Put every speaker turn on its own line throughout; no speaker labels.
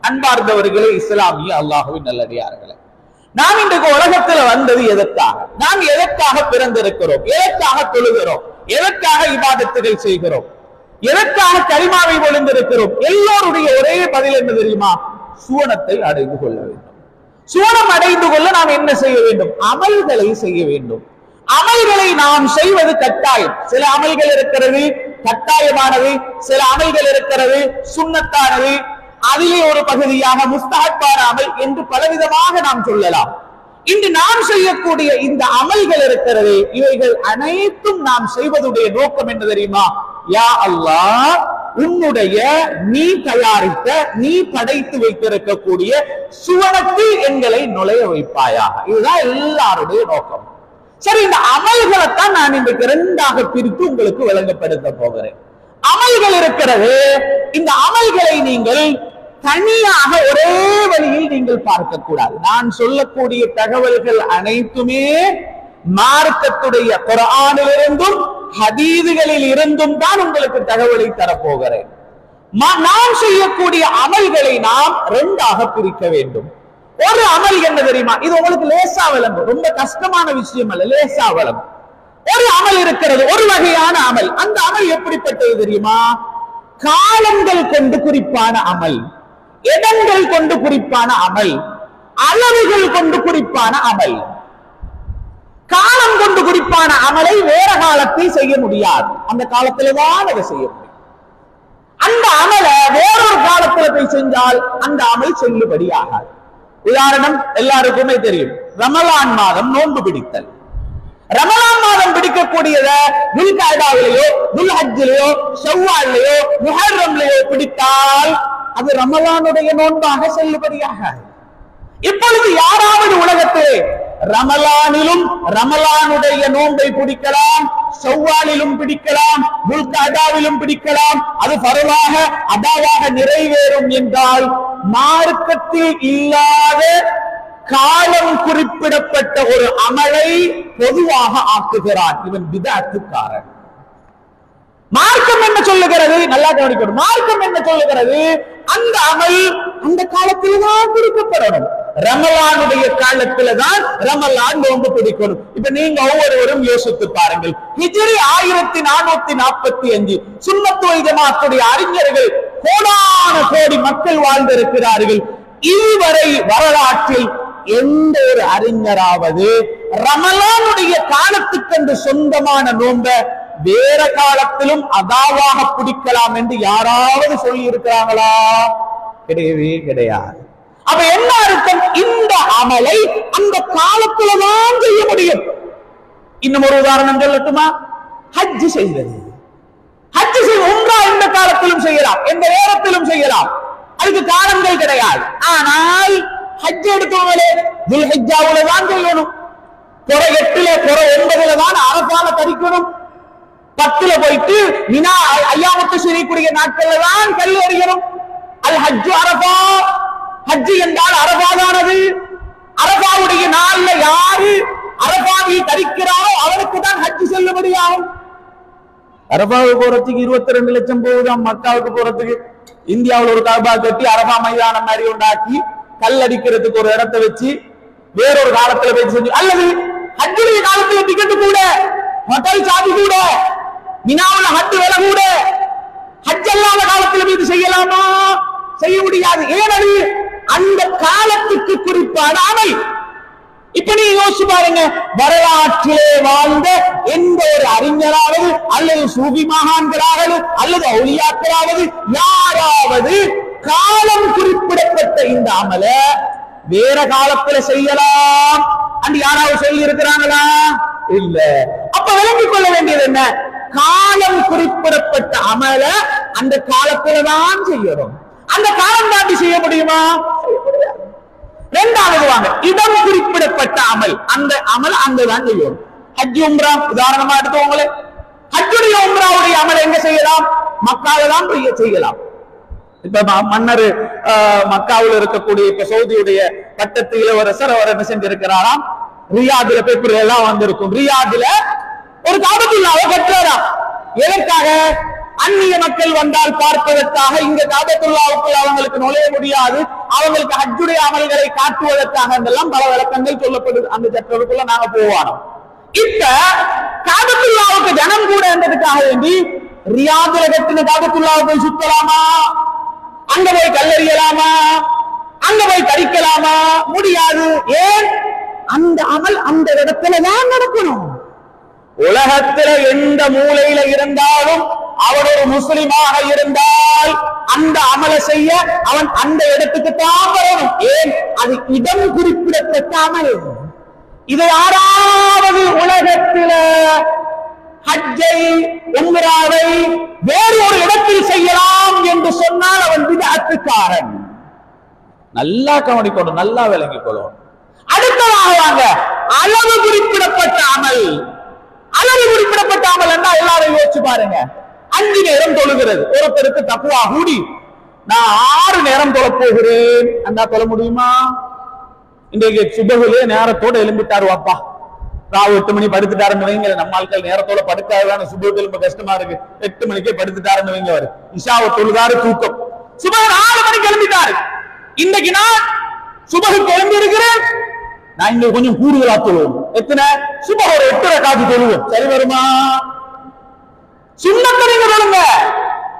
அன்பார்ந்தவர்களே, இஸ்லாமிய அல்லாஹ்வின் நல்லடியார்களே, நாம் இன்றைக்கு உலகத்துல வந்தது எதற்காக? நாம் எதற்காக பிறந்திருக்கிறோம்? எதற்காக தொழுகிறோம்? எதற்காக இபாதத்துகள் செய்கிறோம்? எதற்காக கலிமாவை ஒழுந்திருக்கிறோம்? எல்லோருடைய ஒரே பதில் என்ன தெரியுமா? சுவனத்தை அடைந்து கொள்ள வேண்டும். சுவனம் அடைந்து கொள்ள நாம் என்ன செய்ய வேண்டும்? அமல்களை செய்ய வேண்டும். அமல்களை நாம் செய்வது கட்டாயம். சில அமல்கள் இருக்கிறது கட்டாயமானது, சில அமல்கள் இருக்கிறது சுன்னத்தானது, அதிலே ஒரு பகுதியாக முஸ்தஹப்பான அமல் என்று பலவிதமாக நாம் சொல்லலாம். இன்று நாம் செய்யக்கூடிய இந்த அமல்கள் இருக்கிறது, இவைகள் அனைத்தும் நாம் செய்வதுடைய நோக்கம் என்ன தெரியுமா? யா அல்லாஹ், உன்னுடைய நீ தயாரித்த, நீ படைத்து வைத்திருக்கக்கூடிய சுவனத்தில் எங்களை நுழைய வைப்பாயாக. இதுதான் எல்லாருடைய நோக்கம். சரி, இந்த அமல்களைத்தான் நான் இன்றைக்கு இரண்டாக பிரித்து உங்களுக்கு விளங்கப்படுத்த போகிறேன். அமல்கள் இருக்கிறது, இந்த அமல்களை நீங்கள் தனியாக ஒரே வழியில் நீங்கள் பார்க்க கூடாது. நான் சொல்லக்கூடிய தகவல்கள் அனைத்துமே மார்க்கத்துடைய குர்ஆனிலிருந்தும் ஹதீதுகளில் இருந்தும் தான் உங்களுக்கு தகவலை தரப்போகிறேன். நாம் செய்யக்கூடிய அமல்களை நாம் இரண்டாக பிரிக்க வேண்டும். ஒரு அமல் என்ன தெரியுமா? இது உங்களுக்கு லேசா விளங்கும், ரொம்ப கஷ்டமான விஷயம் அல்ல, லேசா விளங்கும். ஒரு அமல் இருக்கிறது, ஒரு வகையான அமல். அந்த அமல் எப்படிப்பட்டது தெரியுமா? காலங்கள் கொண்டு குறிப்பான அமல், இடங்கள் கொண்டு குறிப்பான அமல், அளவுகள் கொண்டு குறிப்பான அமல். காலம் கொண்டு குறிப்பான அமலை வேற காலத்தில் செய்ய முடியாது, அந்த காலத்தில்தான் அதை செய்ய முடியும். அந்த அமலை வேறொரு காலத்துல போய் செஞ்சால் அந்த அமல் செல்லுபடியாகாது. உதாரணம் எல்லாருக்குமே தெரியும், ரமலான் மாதம் நோன்பு பிடித்தல். ரமலான் மாதம் பிடிக்கக்கூடியத துல்காடாவிலேயோ, துல்ஹஜ்ஜிலேயோ, ஷவ்வால்லையோ, முஹர்ரம்லையோ பிடித்தால் அது ரமலானுடைய நோன்பாக செல்லுபடியாகாது. இப்பொழுது யாராவது உலகத்திலே ரமலானிலும் ரமலானுடைய நோன்பை பிடிக்கலாம், ஷவ்வாலிலும் பிடிக்கலாம், துல்காடாவிலும் பிடிக்கலாம், அது ஃபர்லாக அதாவாக நிறைவேறும் என்றால் மார்க்கத்தில் இல்லாத காலம் குறிப்பிடப்பட்ட ஒரு அமலை பொதுவாக ஆக்குகிறான். இவன் பிதஅத்துக்காரன். மார்க்கம் என்ன சொல்லுகிறது? நல்லா கவனிக்கணும். மார்க்கம் என்ன சொல்லுகிறது? அந்த அமல் அந்த காலத்தில் தான் பிடிக்கப்படணும். ரமலானுடைய காலத்துல தான் ரமலான் நோன்பு பிடிக்கணும். இப்ப நீங்க ஒவ்வொருவரும் யோசித்து பாருங்கள். ஹிஜ்ரி 1445 சுன்னத் வல் ஜமாஅத்துடைய அறிஞர்கள் கோடான கோடி மக்கள் வாழ்ந்திருக்கிறார்கள். இதுவரை வரலாற்றில் எந்த ஒரு அறிஞராவது ரமலானுடைய காலத்துக்கென்று சொந்தமான நோன்ப வேற காலத்திலும் அதாவாக பிடிக்கலாம் என்று யாராவது சொல்லி இருக்கிறாங்களா? கிடையவே கிடையாது. அப்ப என்ன அர்த்தம்? இந்த அமலை அந்த காலத்துலதான் செய்ய முடியும். இன்னும் ஒரு உதாரணம் சொல்லட்டுமா? ஹஜ் செய்வது. ஹஜ் செய்வது உம்ரா எந்த காலத்திலும் செய்யலாம், எந்த நேரத்திலும் செய்யலாம், அதுக்கு காலங்கள் கிடையாது. ஆனால் ஹஜ் எடுத்தவங்களே துல்ஹிஜ்ஜாவுல தான் செய்யணும், புற 8ல புற 9ல தான் அரபால தரிக்கணும், 10ல போயிட்டு மினா ஐயாமத்து ஷரீக்குரிய நாட்கள்ல தான் கல் எறியணும். அல் ஹஜ் அரபா, ஹஜ் என்றால் அரபாதானது. அரபாவுடைய நாள்ல யாரு அரபாவில் தரிக்கிறாரோ அவனுக்கு தான் ஹஜ் செல்லுபடியாகும். அரபாவுக்கு போறதுக்கு 22 லட்சம் போகுதாம். மக்காவுக்கு போறதுக்கு இந்தியாவில் ஒரு காபா கட்டி அரபா மைதானம் மாதிரி உண்டாக்கி கல் அடிக்கிறதுக்கு ஒரு இடத்தை வச்சு வேறொரு காலத்துல போய் செஞ்சு, அல்லது ஹஜ்ஜுடைய காலத்துல டிக்கெட் கூட, ஹோட்டல் சாதி கூட, மினாவுல ஹஜ் வேலை கூட, ஹஜ் அல்லாத காலத்துல இது செய்யலாமா? செய்ய முடியாது. ஏனது அந்த காலத்துக்கு குறிப்பான அமல். இப்ப நீங்க யோசிச்சு பாருங்க, வரலாற்றிலே வாழ்ந்த எந்த ஒரு அறிஞராவது அல்லது சூஃபி மகான்களாவது அல்லது அவுலியாக்களாவது யாராவது காலம் குறிப்பிடப்பட்ட இந்த அமல வேற காலத்துல செய்யலாம் என்று யாராவது சொல்லி இருக்கிறாங்களா? இல்ல. அப்ப விளங்கிக் கொள்ள வேண்டியது என்ன? காலம் குறிப்பிடப்பட்ட அமல அந்த காலத்துலதான் செய்யணும். அந்த காலம் தாண்டி செய்ய முடியுமா? இரண்டாவது வாங்க, இடம் குறிப்பிடப்பட்ட அமல், அந்த அமல் அங்கதான் செய்யணும். ஹஜ் உம்ரா உதாரணமா எடுத்துக்கோங்களே. ஹஜ்ஜுடைய உம்ராவுடைய அமல் எங்க செய்யலாம்? மக்கால தான் செய்யலாம். இப்ப மன்னர் மக்காவில் இருக்கக்கூடிய இப்ப சவுதியுடைய பட்டத்து இளவரசர் அவர் என்ன செஞ்சிருக்கிறாராம், ரியாதுல பேப்பர் எல்லாம் வந்திருக்கும். ரியாதுல ஒரு காபத்துல்லாவை கட்டுறாராம். எதற்காக? அந்நிய மக்கள் வந்தால் பார்ப்பதற்காக இங்க காபத்துல்லாவுக்குள் அவங்களுக்கு நுழைய முடியாது, அவங்களுக்கு ஹஜ்ஜுடைய அமல்களை காட்டுவதற்காக என்றெல்லாம் பல விளக்கங்கள் சொல்லப்படுது. அந்த சட்டத்துக்குள்ள நாங்க போவானோம். இப்ப காபத்துல்லாவுக்கு ஜனம் கூட என்றதுக்காக வேண்டி ரியாதுல கட்டின காபத்துல்லாவை போய் சுத்தலாமா, அங்க போய் கல்லறியலாமா, அங்க போய் கடிக்கலாமா? முடியாது. ஏன்? அந்த அமல் அந்த இடத்துல தான் நடக்கணும். உலகத்துல எந்த மூலையில இருந்தாலும் அவன் ஒரு முஸ்லிமாக இருந்தால் அந்த அமலை செய்ய அவன் அந்த இடத்துக்கு தான் வரணும். ஏன்? அது இடம் குறிப்பிடத்தக்க அமல். இதை யாராவது உலகத்தில ஹஜ்ஜை உம்ராவை வேறு ஒரு இடத்தில் செய்யலாம் என்று சொன்னால் அவன் பிதஅத்துக்காரன். நல்லா கவனிக்கணும், நல்லா விளங்கிக் கொள்ளணும். அடுத்ததாக வாங்க, அளவு குறிப்பிடப்பட்ட அமல். அளவு குறிப்பிடப்பட்ட அமல் என்ன? எல்லாரும் யோசிச்சு பாருங்க. 5 நேரம் தொழுகிறது. ஒருத்தருக்கு தக்வா கூடி நான் 6 நேரம் தொழ போகிறேன் அந்த தொழ முடியுமா? இன்றைக்கு சுபகுலே நேரத்தோட எழும்பிட்டாரு வாப்பா, ராவு 8 மணி படுத்துட்டாருன்னு வைங்க. நம்ம ஆட்கள் நேரத்தோட படுக்காதான சுபகு எழும்ப கஷ்டமா இருக்கு. 8 மணிக்கே படுத்துட்டாருன்னு வைங்க. அவரு இஷாவை தொழுதாரு, தூக்கம். சுபகு 4 மணிக்கு எழும்பிட்டாரு. இன்னைக்கு நான் சுபகு எழும்பி இருக்கிறேன், நான் இங்க கொஞ்சம் கூடுதலா தொழுவோம். எத்தனை? சுபகு ஒரு 8 ரக்காத்து தொழுவோம். சரி வருமா? சுன்னத்தை நீங்க தொழுங்க,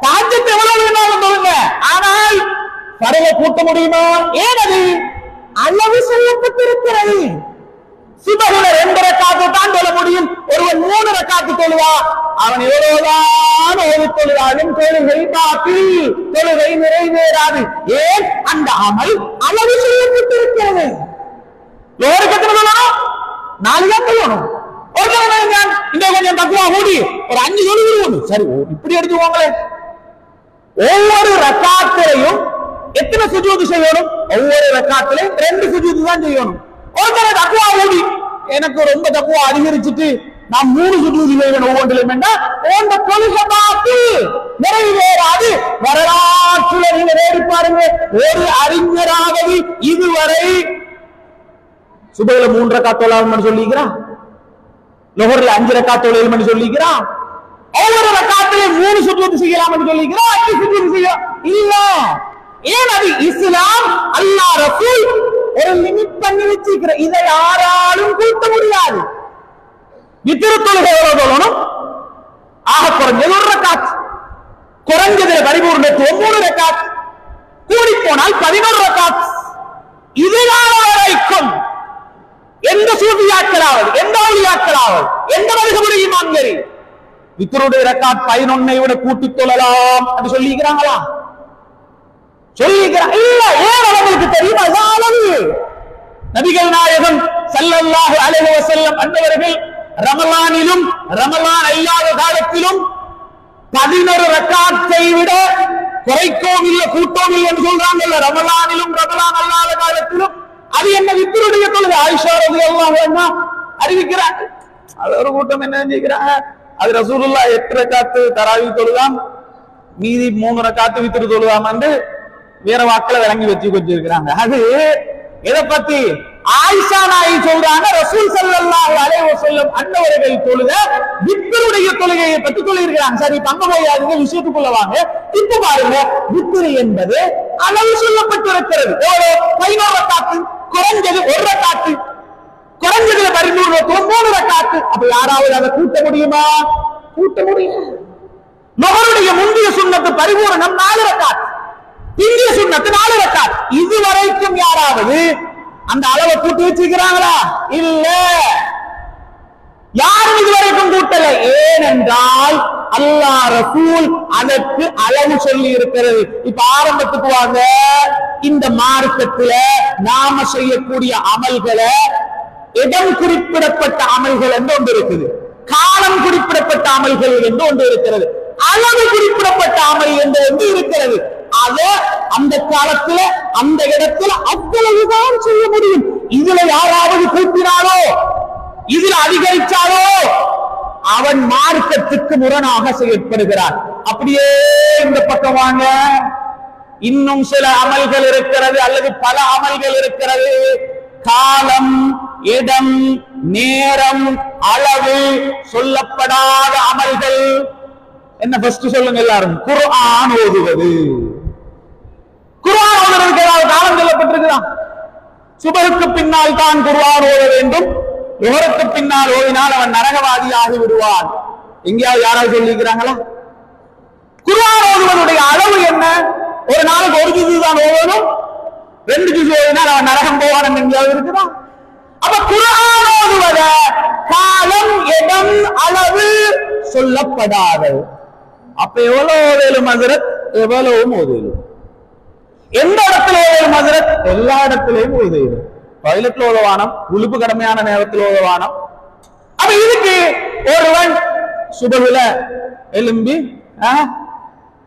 தாஜ்ஜத் எவ்வளவு வேணாலும் தொழுங்க. ஆனால் பரவ கூட்ட முடியுமா? ஏன்? அது அளவு செய்யப்பட்டிருக்கிறது. சுபகுல 2 ரக்காத்து தான் தொழ முடியும். ஒருவன் 3 ரக்காத்து தொழுவா, அவன் எவ்வளவுதான் ஓதி தொழுதாலும் தொழுகை பாத்தில், தொழுகை நிறைவேறாது. ஏன்? அந்த அமல் அளவு செய்யப்பட்டிருக்கிறது. லோருக்கு எத்தனை சொல்லணும்? 4 தான் சொல்லணும். இந்த கொஞ்சம் தக்குவா கூடி ஒரு 5 தொழுவது. சரி, இப்படி எடுத்துக்கோங்களே. ஒவ்வொரு ரக்காத்திலையும் எத்தனை சுஜூது செய்யணும்? ஒவ்வொரு ரக்காத்திலையும் 2 சுஜூது தான் செய்யணும். ஒருத்தர தக்குவா கூடி எனக்கு ரொம்ப தக்குவா அதிகரிச்சுட்டு நான் 3 சுஜூது செய்வேன் ஒவ்வொன்றிலும் என்றால் உங்க தொழுகை பார்த்து நிறைவேறாது. வரலாற்றுல நீங்க வேறு பாருங்க, ஒரு அறிஞராவது இதுவரை சுபையில 3 ரக்காத் தொழாமல் சொல்லிக்கிறான், லொஹர்ல 5 ரக்காத் தொழாமல் சொல்லிக்கிறான், ஒவ்வொரு ரக்காத்திலையும் 3 சுஜூது செய்யலாம் என்று சொல்லிக்கிறான், 5 சுஜூது செய்ய இல்ல. ஏன்? அது இஸ்லாம், அல்லாஹ் ரசூல் ஒரு லிமிட் பண்ணி வச்சிருக்கிற. இதை யாராலும் கூட்ட முடியாது. வித்ரு தொழுகை எவ்வளவு சொல்லணும்? ஆக குறைஞ்சது 1 ரக்காத், குறைஞ்சதுல பரிபூர்ணத்துவம் 3 ரக்காத், கூடி போனால் 11 ரக்காத். இதுகால வரைக்கும் எந்த சூஃபியாக்களாவது, எந்த அவுலியாக்களாவது, எந்த மதுஹபுடைய இமாம்கள் வித்ருடைய ரக்காத் 11ஐ விட கூட்டி தொழலாம் என்று சொல்லிக்கிறாங்களா? சொல்லிக்கிறாங்க இல்ல. ஏன்? அவங்களுக்கு தெரியும் அதான் அளவு. நபிகள் நாயகம் ஸல்லல்லாஹு அலைஹி வஸல்லம் அன்னவர்கள் ரமலானிலும் ரமலான் அல்லாத காலத்திலும் 11 ரக்காத்தை விட குறைக்கவும் இல்லை கூட்டவும் இல்லை என்று சொல்றாங்கல்ல. ரமலானிலும் ரமலான் அல்லாத காலத்திலும் அது என்ன? வித்ருடைய தொழுகை. ஆயிஷா ரலியல்லாஹு அன்ஹா அறிவிக்கிறாங்க. அது ஒரு கூட்டம் என்ன செஞ்சுக்கிறாங்க, அது ரசூலுல்லாஹ் 8 ரக்காத்து தராவீஹ் தொழுதாம், மீதி 3 ரக்காத்து வித்ரு தொழுதாம் என்று வேற வாக்களை விளங்கி வச்சிருக்கிறாங்க. அது எதை பத்தி? ஆயிஷா நாயகி சொல்றாங்க, ரசூல் ஸல்லல்லாஹு அலைஹி வஸல்லம் அன்னவர்கள் தொழுத வித்ருடைய தொழுகையை பத்தி சொல்லியிருக்கிறாங்க. சரி, பங்க போயாதுங்க, விஷயத்துக்குள்ள வாங்க. இப்ப பாருங்க, வித்ரு என்பது அளவு சொல்லப்பட்டிருக்கிறது. 11 ரக்காத்து, குறைஞ்சது 1 ரக்காத்து, குறைஞ்சதுல பரிபூர்ணத்துவம் 3 ரக்காத்து. அப்ப யாராவது அதை கூட்ட முடியுமா? கூட்ட முடியும். நபருடைய முந்தைய சுன்னத்து பரிபூரணம் 4 ரக்காத், பிந்திய சுன்னத்து 4 ரக்காத். இதுவரைக்கும் யாராவது அந்த அளவை கூட்டி வச்சிருக்கிறாங்களா? இல்ல, யாரும் இதுவரைக்கும் கூட்டல. ஏனென்றால் அல்லாஹ் ரசூல் அதற்கு அளவு சொல்லி இருக்கிறது. இப்ப ஆரம்பத்துக்கு வாங்க. இந்த மார்க்கத்துல நாம செய்யக்கூடிய அமல்களை இடம் குறிப்பிடப்பட்ட அமல்கள் என்று ஒன்று இருக்குது, காலம் குறிப்பிடப்பட்ட அமல்கள் என்று ஒன்று இருக்கிறது, அளவு குறிப்பிடப்பட்ட அமல் என்று ஒன்று இருக்கிறது. அத அந்த காலத்துல அந்த இடத்துல அவ்வளவுதான் செய்ய முடியும். இதுல யாராவது கூட்டினாலோ, இதுல அதிகரிச்சாலோ அவன் மார்க்கத்துக்கு முரணாக செயற்படுகிறான். அப்படியே இந்த பக்கம் வாங்க. இன்னும் சில அமல்கள் இருக்கிறது, அல்லது பல அமல்கள் இருக்கிறது. காலம், இடம், நேரம், அளவு சொல்லப்படாத அமல்கள். என்ன ஃபர்ஸ்ட் சொல்லுங்க எல்லாரும்? குர்ஆன் ஓதுவது. குர்ஆன் ஓதுறதுக்கு ஏதாவது காலம் சொல்லப்பட்டிருக்குதா? சுபஹுக்கு பின்னால் தான் குர்ஆன் ஓத வேண்டும், லுஹருக்கு பின்னால் ஓதினால் அவன் நரகவாதி ஆகி விடுவான். எங்கேயாவது யாராவது சொல்லிக்கிறாங்களா? குர்ஆன் ஓதுவதுடைய அளவு என்ன? ஒரு நாளுக்கு ஒரு ஜுஸு தான் ஓதணும், 2 ஜுஸு ஓதினால் அவன் நரகம் போவான் எங்கேயாவது இருக்குதா? அப்ப குர்ஆன் ஓதுவத காலம், இடம், அளவு சொல்லப்படாது. அப்ப எவ்வளவு ஓதலும் ஹஜ்ரத்? எவ்வளவும் ஓதலும். எந்த இடத்துல ஓதலும் ஹஜ்ரத்? எல்லா இடத்திலையும் ஓதலும். டாய்லெட்ல ஓதவானம், உழுப்பு கடமையான நேரத்தில் ஓதவானம். அப்ப இதுக்கு ஒருவன் சுபகுல எலும்பி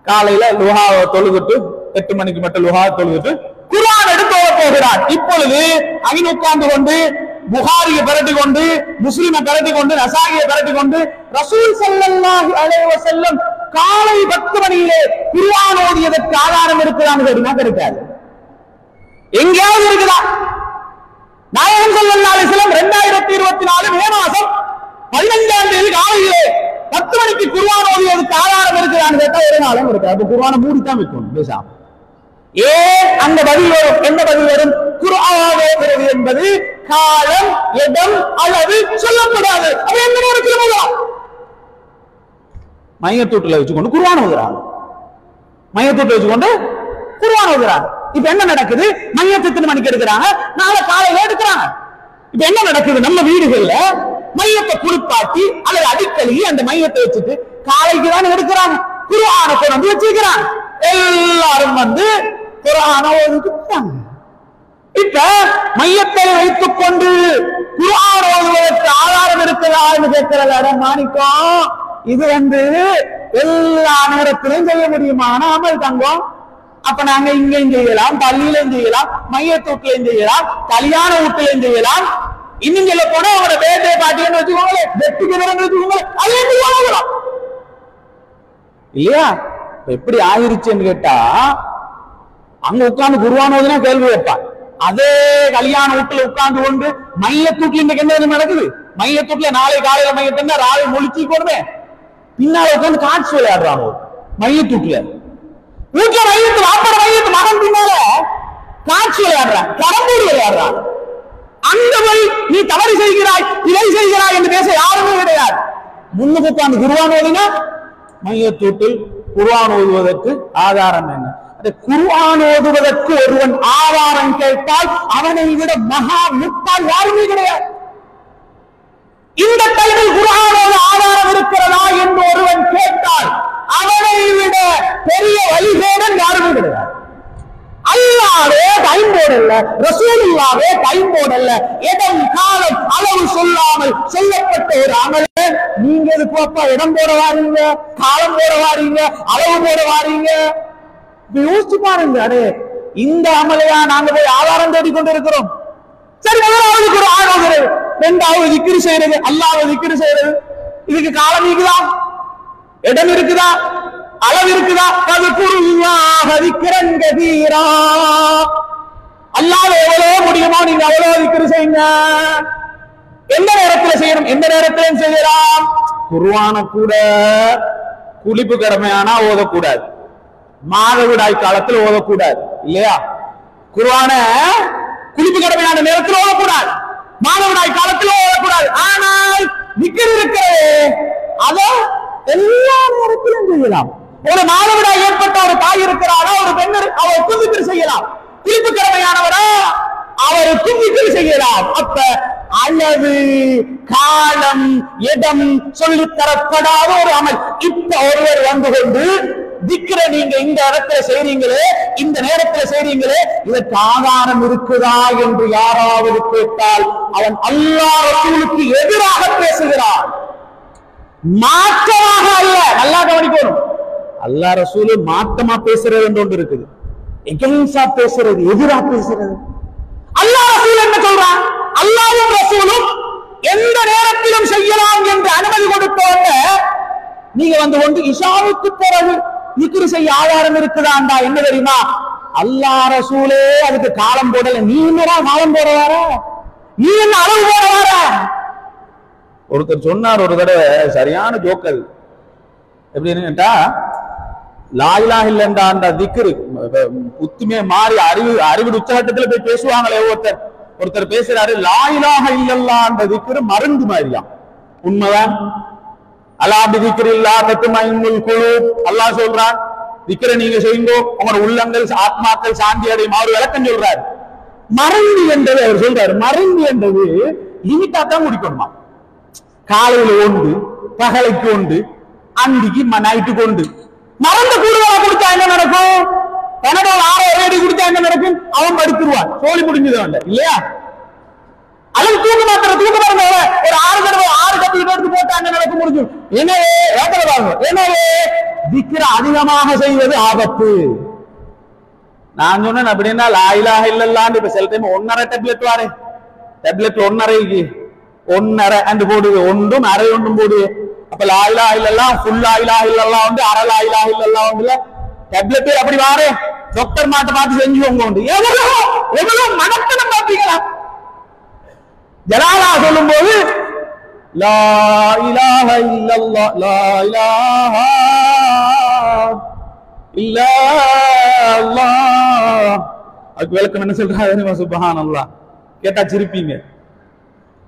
காலையில லுஹாவை தொழுதுட்டு 8 மணிக்கு மட்டும் லுஹாவை தொழுதுட்டு குர்ஆன் எடுத்து ஓத போகிறான். இப்பொழுது அகின் உட்கார்ந்து கொண்டு புகாரியை பரட்டி கொண்டு, முஸ்லிமை பரட்டி கொண்டு, நசாயியை பரட்டி கொண்டு ரசூல் ஸல்லல்லாஹு அலைஹி வஸல்லம் காலை 10 மணியிலே குர்ஆன் ஓதியதற்கு ஆதாரம் இருக்குதான்னு கேட்டா கிடைக்காது. எங்கேயாவது இருக்குதா? நாயகம் ஸல்லல்லாஹு அலைஹி வஸல்லம் 2024 மே மாசம் 15ஆம் தேதி காலையிலே 10 மணிக்கு குர்ஆன் ஓதியதற்கு ஆதாரம் இருக்குதான்னு கேட்டா ஒரு நாளும் இருக்காது. அப்ப குர்ஆனை மூடித்தான் வைக்கணும் பேசாம. ஏன் அந்த பதில் வரும்? என்ன பதில் வரும்? குர்ஆன் ஓதுவது என்பது காலம், இடம், அளவு சொல்லப்படாது. அது எந்த நேரத்தில் ஓதலாம்? மையத்தூட்டுல வச்சுக்கொண்டு குர்ஆன் ஓதுறாங்க. மையத்தூட்டுல வச்சுக்கொண்டு குர்ஆன் ஓதுறாங்க. இப்ப என்ன நடக்குது? மையத்தை எத்தனை மணிக்கு எடுக்கிறாங்க? நாளை காலையில எடுக்கிறாங்க. இப்ப என்ன நடக்குது? நம்ம வீடுகள்ல மையத்தை குளிப்பாட்டி அல்லது அடிக்கடி அந்த மையத்தை வச்சுட்டு காலைக்கு தான் எடுக்கிறாங்க. குர்ஆனை கொண்டு வச்சிருக்கிறாங்க. எல்லாரும் வந்து குர்ஆனை ஓதிட்டாங்க. இப்ப மையத்தை வைத்துக் கொண்டு குர்ஆன் ஓதுவதற்கு ஆதாரம் இருக்குதான்னு கேட்கிறத மாணிக்கம். இது வந்து எல்லா நேரத்திலும் செய்ய முடியுமான அமல் தங்கம். அப்ப நாங்க இங்கேயும் செய்யலாம், பள்ளியிலையும் செய்யலாம், மையத்தூட்டிலையும் செய்யலாம், கல்யாண வீட்டிலையும் செய்யலாம். இன்னும் சொல்ல போனா அவங்களோட பேட்டை பாட்டின்னு வச்சுக்கோங்களே, வெட்டுக்கு வச்சுக்கோங்களே, அது ஓதலாம் இல்லையா? எப்படி ஆயிருச்சுன்னு கேட்டா, அங்க உட்கார்ந்து குர்ஆன் ஓதுனா கேள்வி வைப்பான். அதே கல்யாண வீட்டுல உட்கார்ந்து கொண்டு மையத்தூட்டில் இன்றைக்கு என்ன நடக்குது? மையத்தூட்டில நாளை காலையில மையத்தை ராவை மொழிச்சு போடுமே, பின்னால உட்கார்ந்து காட்சி விளையாடுறாங்க மையத்தூட்டில. வீட்டுல மையத்து வாப்பட மையத்து மகன் பின்னால காட்சி விளையாடுறான், கடம்பூர் விளையாடுறான். அங்க போய் நீ தவறு செய்கிறாய், இதை செய்கிறாய் என்று பேச யாருமே கிடையாது. முன்னுக்கு உட்கார்ந்து குர்ஆன் ஓதினா மையத்தூட்டில் குர்ஆன் ஓதுவதற்கு ஆதாரம் என்ன? குர்ஆன் ஓதுவதற்கு ஒருவன் ஆதாரம் கேட்டால் அவனை விட மகா முட்டாள் யாருமே கிடையாது. இந்த டைமில் குர்ஆன் ஓத ஆதாரம் இருக்கிறதா என்று ஒருவன் கேட்டால் அவனை விட பெரிய வழிகேடன் யாருமே கிடையாது. அல்லாஹ்வே டைம் போடல, ரசூலுல்லாஹ்வே டைம் போடல. இடம், காலம், அளவு சொல்லாமல் சொல்லப்பட்ட ஒரு அமல நீங்க எதுக்கு அப்பா இடம் போட வாரீங்க, காலம் போட வாரீங்க, அளவு போட வாரீங்க? யோசிச்சு பாருங்க. அடே, இந்த அமலையா நாங்க போய் ஆதாரம் தேடிக்கொண்டு இருக்கிறோம்? சரி, முதலாவது குர்ஆன் ஓதுறது, இரண்டாவது திக்ர் செய்யறது, அல்லாஹ்வை திக்ர் செய்யறது. இதுக்கு காலம் இருக்குதா? இடம் இருக்குதா? அளவு இருக்குதா? அதுக்குருல்லாஹ திக்ரன் கதீரா. அல்லாஹ்வை எவ்வளவு முடியுமோ நீங்க அவ்வளவு திக்ர் செய்யுங்க. எந்த நேரத்தில் செய்யணும்? எந்த நேரத்திலும் செய்யலாம். குர்ஆனை கூட குளிப்பு கடமையானா ஓதக்கூடாது, மாதவிடாய் காலத்தில் ஓதக்கூடாது இல்லையா? குர்ஆன குளிப்பு கடமையான நேரத்தில் ஓதக்கூடாது, மாதவிடாய் காலத்தில் ஓதக்கூடாது. ஆனால் திக்ர் இருக்கிறது, அதை எல்லா நேரத்திலும் செய்யலாம். ஒரு மாதவிடாய் ஏற்பட்ட ஒரு தாய் இருக்கிறாரா, ஒரு பெண் அவருக்கும் திக்ர் செய்யலாம். குளிப்பு கடமையானவரா, அவருக்கும் திக்ர் செய்யலாம். அப்ப அளவு, காலம், இடம் சொல்லித் தரப்படாத ஒரு அமல். இப்ப ஒருவர் வந்து கொண்டு திக்ர நீங்க இந்த இடத்துல செய்றீங்களே, இந்த நேரத்துல செய்றீங்களே, இதற்கு ஆதாரம் இருக்குதா என்று யாராவது கேட்டால் அவன் அல்லாஹ் ரசூலுக்கு எதிராக பேசுகிறான், மாற்றமாக அல்ல. நல்லா கவனிக்கணும். அல்லாஹ் ரசூலு மாற்றமா பேசுறது என்று ஒன்று இருக்குது, எகென்ஸ்டா பேசுறது, எதிராக பேசுறது. அல்லாஹ் ரசூல் என்ன சொல்றான்? அல்லாஹ்வும் ரசூலும் எந்த நேரத்திலும் செய்யலாம் என்று அனுமதி கொடுத்தோட நீங்க வந்து கொண்டு இஷாவுக்கு பிறகு திக்ர் செய்ய ஆதாரம் இருக்குதாண்டா? என்ன தெரியுமா? அல்லாஹ் ரசூலே அதுக்கு காலம் போடல, நீ என்னடா காலம் போட வர, நீ என்ன அளவு போட வர? ஒருத்தர் சொன்னார் ஒரு தடவை, சரியான ஜோக்கல். எப்படின்னு கேட்டா லா இலாஹ இல்லல்லாஹ் என்ற திக்ரு புத்துமே மாறி அறிவு உச்சகட்டத்துல போய் பேசுவாங்களே ஒருத்தர் பேசுறாரு லா இலாஹ இல்லல்லாஹ் என்ற திக்ரு மருந்து மாதிரியாம். உண்மைதான். அலா பிதிக்ரில்லாஹ் தத்மஇன்னுல் குலூப் அல்லாஹ் சொல்றான், திக்ரை நீங்க செய்யுங்க உங்களோட உள்ளங்கள் ஆத்மாக்கள் சாந்தி அடையும். அவர் விளக்கம் சொல்றாரு. மருந்து என்றது அவர் சொல்றாரு, மருந்து என்றது லிமிட்டா தான் குடிக்கணுமா. காலையில ஒன்று, பகலைக்கு ஒன்று, அன்றைக்கு நைட்டுக்கு ஒன்று. மருந்து கூடுதலா குடிச்சா என்ன நடக்கும்? பன்னெண்டு 6 குடிச்சா என்ன நடக்கும்? அவன் படுத்துருவான், சோழி முடிஞ்சது இல்லையா? அல்லது தூக்க மருந்து ஒரு 6 கட்டி எடுத்து போட்டா என்ன நடக்க முடியும்? எனவே எனவே திக்ர அதிகமாக செய்வது ஆபத்து. நான் சொன்னேன் அப்படின்னா லா இலாஹ இல்லல்லாஹ் இப்ப சில டைம் 1.5 டேப்லெட் வாரேன், டேப்லெட் 1.5 அண்டு போடுது, ஒன்றும் அரை ஒன்றும் போடுது. அப்ப லா இலாஹ இல்லல்லாஹ் ஃபுல் லா இலாஹ இல்லல்லாஹ் வந்து அரை லா இலாஹ இல்லல்லாஹ் வந்து டேப்லெட் அப்படி வாரே. டாக்டர் மாட்ட பார்த்து செஞ்சுவோங்க உண்டு. எவ்வளவு மனத்தனம் பார்த்தீங்களா? ஜலாலா சொல்லும் போது லா இலாஹ இல்லல்லாஹ் லா இலாஹ இல்லல்லாஹ். அதுக்கு விளக்கம் என்ன சொல்றாரு? சுப்ஹானல்லாஹ். கேட்டா சிரிப்பீங்க.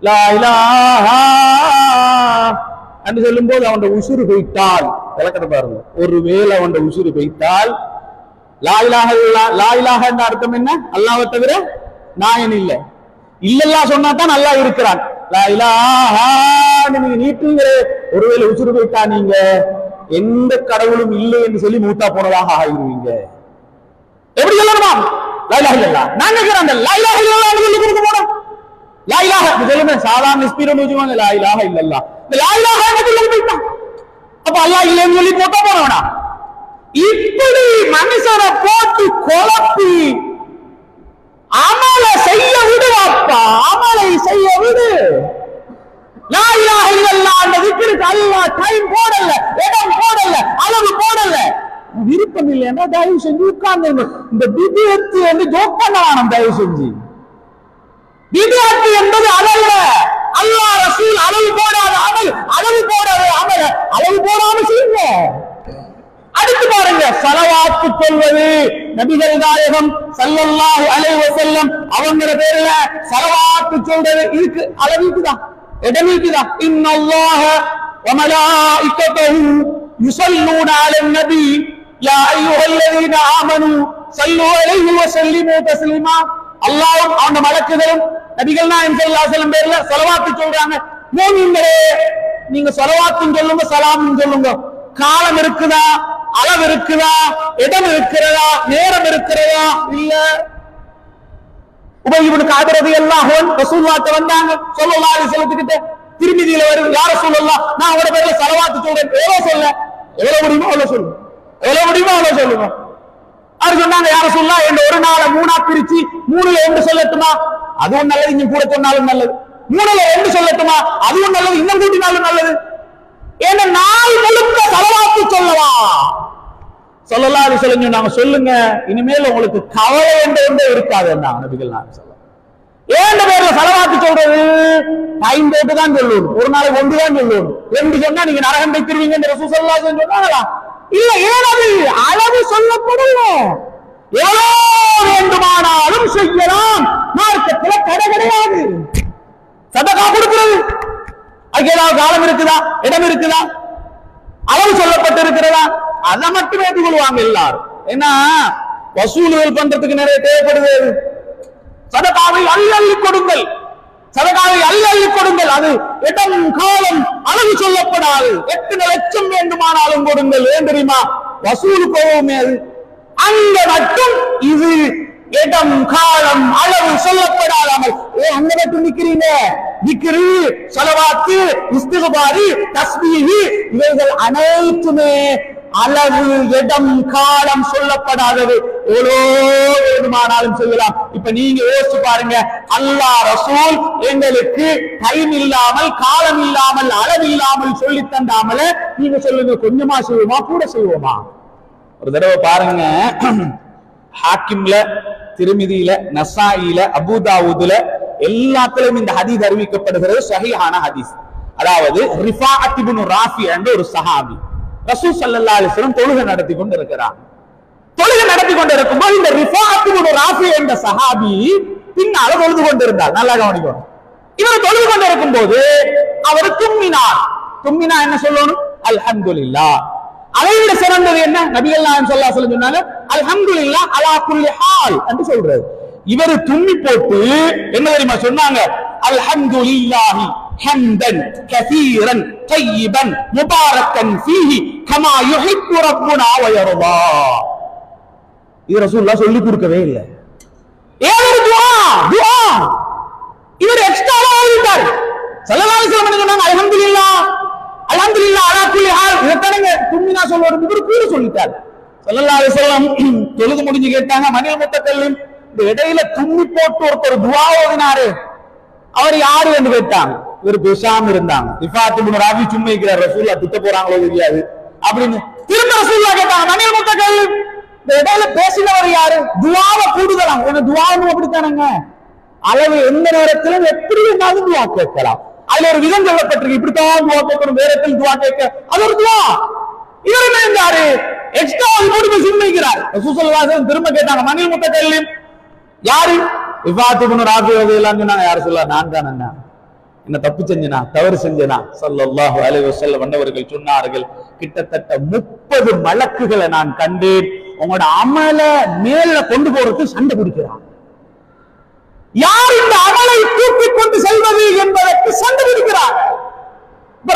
லா இலாஹ என்று சொல்லும் போது அவன் உசுறு போய்த்தால் விளக்கத்தை பாருங்க. ஒருவேளை அவன் உசுறு போய்த்தால் லா இலாஹ இல்லல்லாஹ், லா இலாஹ என்ற அர்த்தம் என்ன? அல்லாஹ்வை தவிர நாயன் இல்லை. இல்லல்லா சொன்னா தான் நல்லா இருக்கிறான். லா இலாஹ நீங்க நீட்டுங்கிற ஒருவேளை உசுறு போய்த்தா நீங்க எந்த கடவுளும் இல்லை என்று சொல்லி மூத்தா போனதாக ஆகிடுவீங்க. எப்படி சொல்லணுமா? லா இலாஹ இல்லல்லாஹ். நான் கேட்கிறேன், லா இலாஹ இல்லல்லாஹ் சொல்லி கொடுக்க போனோம். லா இலாஹ சொல்லுங்க, சாதாரண ஸ்பீட் வச்சுவாங்க. லா இலாஹ இல்லல்லாஹ், லா இலாஹ சொல்லி போயிட்டான். அப்ப அல்லாஹ் இல்லைன்னு சொல்லி போட்டா போனவனா? இப்படி மனுஷனை போட்டு குழப்பி அமலை செய்ய விடுவாப்பா, அமலை செய்ய விடு. லா இலாஹ இல்லல்லாஹ் அந்த திக்ருக்கு அல்லாஹ் டைம் போடல, இடம் போடல, அளவு போடல. விருப்பம் இல்லைன்னா தயவு செஞ்சு உட்கார்ந்து இந்த பித்அத் வந்து ஜோக் பண்ண வேணாம். தயவு செஞ்சு பித்அத் என்பது அதல்ல. அல்லாஹ் ரசூல் அளவு போடாத அமல், அளவு போடாத அமல், அளவு போடாம செய்யுங்க. அடுத்து பாருங்க, ஸலவாத்து சொல்வது. நபிகள் நாயகம் ஸல்லல்லாஹு அலைஹி வஸல்லம் அவங்கற பேர்ல ஸலவாத்து சொல்றது இதுக்கு அளவுக்குதா, இடமிக்குதா. இன்னல்லாஹ வ மலாயிகத்துஹு யுஸல்லூன அலன் நபி யா அய்யுஹல்லதீன ஆமனூ ஸல்லூ அலைஹி வ ஸல்லிமூ தஸ்லீமா. அல்லாஹ்வும் அவனுடைய மலக்குகளும் நபிகள் நாயகம் ஸல்லல்லாஹு அலைஹி வஸல்லம் பேர்ல ஸலவாத்து சொல்றாங்க. மூமின்களே நீங்க ஸலவாத்தும் சொல்லுங்க, சலாமும் சொல்லுங்க. காலம் இருக்குதா, அளவு இருக்குதா, இடம் இருக்கிறதா, நேரம் இருக்கிறதா? இல்ல. உபய் இப்னு கஅப் ரலியல்லாஹு அன்ஹு ரசூலுல்லாஹ்ட்ட வந்தாங்க, ஸல்லல்லாஹு அலைஹி வஸல்லம் கிட்ட. திருமிதியில வருது, யா ரசூலல்லாஹ் நான் உங்க பேர்ல ஸலவாத் சொல்றேன், எவ்வளவு சொல்ல, எவ்வளவு முடியுமோ அவ்வளவு சொல்லுங்க, எவ்வளவு முடியுமோ அவ்வளவு சொல்லுங்க. அவர் சொன்னாங்க, யா ரசூலல்லாஹ் இந்த ஒரு நாளை 3ஆ பிரிச்சு 3ல 2 சொல்லட்டுமா? அதுவும் நல்லது, இன்னும் கூட சொன்னாலும் நல்லது. 3ல 2 சொல்லட்டுமா? அதுவும் நல்லது, இன்னும் கூட்டினாலும் நல்லது. ஏன்னா நாள் முழுக்க ஸலவாத்து சொல்லவா? ஸல்லல்லாஹு அலைஹி வஸல்லம் சொன்னாங்க, சொல்லுங்க, இனிமேல் உங்களுக்கு கவலை என்ற ஒன்றே இருக்காது. நபிகள் நாயகம் ஸல்லல்லாஹு ஏன் பேர்ல ஸலவாத்து சொல்றது? டைம் போட்டு தான் சொல்லணும். ஒரு நாளைக்கு 1 தான் சொல்லணும். 2 சொன்னா நீங்க நரகம் போய்ருவீங்க என்று ரசூல் ஸல்லல்லாஹு அலைஹி வஸல்லம் சொன்னாங்களா? இல்ல. ஏனது அளவு சொல்லப்படல. எவ்வளவு வேண்டுமானாலும் செய்யலாம். மார்க்கத்தில் தடை கிடையாது. சதகா கொடுக்கிறது அதுக்கு ஏதாவது காலம் இருக்குதா, இடம் இருக்குதா, அளவு சொல்லப்பட்டு இருக்கிறதா? அதை மட்டும் ஏற்றுக்கொள்வாங்க எல்லாரும். ஏன்னா வசூல்கள் பண்றதுக்கு நிறைய தேவைப்படுது. சதகாவை அள்ளி கொடுங்கள், சதகாவை அள்ளி கொடுங்கள். அது இடம் காலம் அளவு சொல்லப்படாது. 8 லட்சம் வேண்டுமானாலும் கொடுங்கள். ஏன் தெரியுமா? வசூல் கோவமே அது. அங்க மட்டும் இது இடம் காலம் அளவு சொல்லப்படாமல் அங்க மட்டும் நிக்கிறீங்க. திக்ரு, ஸலவாத்து, இஸ்திக்பார், தஸ்பீஹ் இவைகள் அனைத்துமே அளவு இடம் காலம் சொல்லப்படாதது. எவ்வளோ வேண்டுமானாலும் செய்யலாம். இப்ப நீங்க யோசிச்சு பாருங்க, அல்லாஹ் ரசூல் எங்களுக்கு டைம் இல்லாமல், காலம் இல்லாமல், அளவு இல்லாமல் சொல்லி தந்தாமல நீங்க சொல்லுங்க, கொஞ்சமா செய்வோமா, கூட செய்வோமா? ஒரு தடவை பாருங்க, ஹாக்கிம்ல, திருமிதியில, நசாயில, அபூதாவுதுல எல்லாத்திலும் இந்த ஹதீஸ் அறிவிக்கப்படுகிறது. ஸஹீஹான ஹதீஸ். அதாவது ரிஃபாஅத் இப்னு ராஃபி என்ற ஒரு சஹாபி ரசூல் ஸல்லல்லாஹு அலைஹி வஸல்லம் தொழுகை நடத்தி கொண்டு இருக்கிறாங்க. தொழுகை நடத்தி கொண்டு இருக்கும்போது இந்த ரிஃபாஅத் இப்னு ராஃபி என்ற சஹாபி பின்னால தொழுது கொண்டிருந்தார். நல்லா கவனிக்கணும். இவர் தொழுது கொண்டு இருக்கும்போது அவர் தும்மினார். தும்மினா என்ன சொல்லணும்? அல்ஹம்துலில்லாஹ். அதை விட சிறந்தது என்ன? நபிகள் நாயகம் ஸல்லல்லாஹு அலைஹி வஸல்லம் சொன்னாங்க அல்ஹம்துலில்லாஹ் அலா குல்லி ஹால் என்று சொல்றாரு. இவர் தும்மி போட்டு என்ன தெரியுமா சொன்னாங்க? அல்ஹம்துலில்லாஹி ஹம்தன் கஸீரன் தய்யிபன் முபாரக்கன் ஃபீஹி கமா யுஹிப்பு ரப்புனா வ யர்தா. இது ரசூலுல்லாஹ் சொல்லி கொடுக்கவே இல்லை. ஏன் துஆ துஆ இவர் எக்ஸ்ட்ராவா ஓதிட்டார். ஸல்லல்லாஹு அலைஹி வஸல்லம் சொன்னாங்க அல்ஹம்துலில்லாஹ் அல்ஹம்துலில்லாஹ் அலா குல்லி ஹால். இதத்தானே தும்மினா சொல்லுவார். இவர் கூட சொல்லிட்டார். ஸல்லல்லாஹு அலைஹி வஸல்லம் தொழுது முடிஞ்சு கேட்டாங்க மனில் முத்தக்கல்லிம் இந்த இடையில தும்மி போட்டு ஒருத்தர் துஆ ஓதினாரு அவர் யாரு என்று கேட்டாங்க. இவர் பேசாம இருந்தாங்க. ரிஃபாஅத் இப்னு ராஃபி சும்மா இருக்கிறார். ரசூலுல்லாஹ் திட்ட போறாங்களோ தெரியாது அப்படின்னு திரும்ப ரசூலுல்லாஹ் கேட்டாங்க மனில் முத்தக்கல்லிம் இந்த இடையில பேசினவர் யாரு? துஆவை கூடுதலாம். என்ன துஆவும் அப்படித்தானங்க அளவு எந்த நேரத்திலும் எப்படி வேணாலும் துஆ கேட்கலாம். அதுல ஒரு விதம் சொல்லப்பட்டிருக்கு. இப்படித்தான் துஆ கேட்கணும், வேற இடத்துல துஆ கேட்க அது ஒரு துஆ. இவர் என்ன இருந்தாரு? எக்ஸ்ட்ரா போட்டு சிம்மிக்கிறார். ரசூல் ஸல்லல்லாஹு அலைஹி வஸல்லம் திரும்ப கேட்டாங்க மனில் முத்தக்கல்லிம் யாரு? ரிஃபாஅத் இப்னு ராஃபி ரலியல்லாஹு அன்ஹு. யார் சொல்லலாம்? நான் தான். என்ன தப்பு செஞ்சனா, தவறு செஞ்சனா? ஸல்லல்லாஹு அலைஹி வஸல்லம் வந்தவர்கள் சொன்னார்கள் கிட்டத்தட்ட 30 மலக்குகளை நான் கண்டேன் உங்களோட அமல மேல கொண்டு போறதுக்கு சண்டை பிடிக்கிறான். யார் இந்த அமலை தூக்கி கொண்டு செல்வது என்பதற்கு சண்டை பிடிக்கிறார்.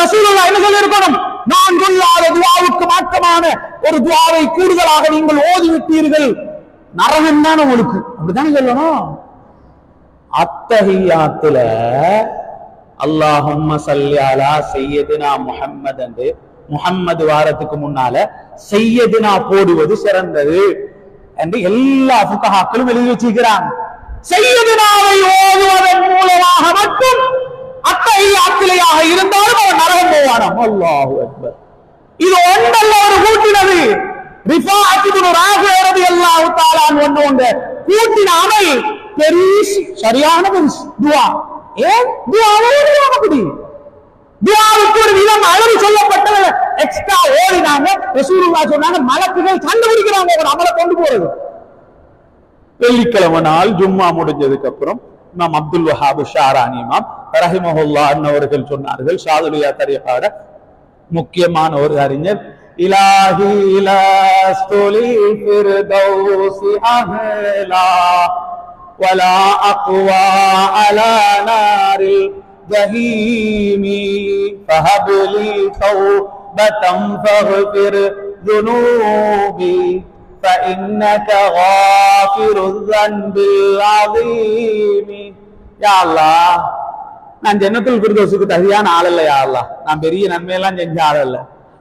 ரசூலுல்லாஹ் என்ன சொல்லி இருக்கணும்? நான் சொல்லாத துஆவுக்கு மாற்றமான ஒரு துஆவை கூடுதலாக நீங்கள் ஓதி விட்டீர்கள், நரகம் தான் உங்களுக்கு, அப்படித்தானே சொல்லணும். அத்தஹியாத்துல அல்லாஹும்ம ஸல்லி அலா சய்யிதினா முஹம்மத் என்று முஹம்மது வாரத்துக்கு முன்னால சய்யிதினா போடுவது சிறந்தது என்று எல்லா ஃபுகஹாக்களும் எழுதி வச்சிருக்கிறாங்க. சய்யிதினாவை ஓதுவதன் மூலமாக மட்டும் அத்தஹியாத்திலேயாக இருந்தாலும் அவன் நரகம் போவானாம். அல்லாஹு அக்பர். இது ஒன்றல்ல ஒரு கூட்டினது. ரிஃபாஅத் இப்னு ராஃபி ரலியல்லாஹு தஆலா அன்ஹு கூட்டின அமல் பெரிய சரியான துஆ. ஏன் துஆவே அப்படி? துஆவுக்கு ஒரு விதம் அளவு சொல்லப்பட்டது. எக்ஸ்ட்ரா ஓடினாங்க. ரசூலுல்லாஹ் சொன்னாங்க மலக்குகள் கண்டுபிடிக்கிறாங்க ஒரு அமலை கொண்டு போறது. வெள்ளிக்கிழமை நாள் ஜும்மா முடிஞ்சதுக்கு அப்புறம் இமாம் அப்துல் வஹாப் ஷாரானி இமாம் ரஹிமஹுல்லாஹ் அவர்கள் சொன்னார்கள், ஷாதுலியா தரீகாட முக்கியமான ஒரு அறிஞர், இலாஹி லஸ்துலி ஃபிர்தௌஸி அஹ்லா வலா அக்வா அலா நாரில் ஜஹீமி ஃபஹப்லி தௌபதம் ஃபக்ஃபிர் ذنوبي فإنك غافر الذنب العظيم. யா அல்லாஹ், நான் ஜன்னத்துல் ஃபிர்தௌஸுக்கு தகுதியான ஆள் இல்ல. யா அல்லாஹ், நான் பெரிய நன்மையெல்லாம் செஞ்ச ஆள் இல்ல.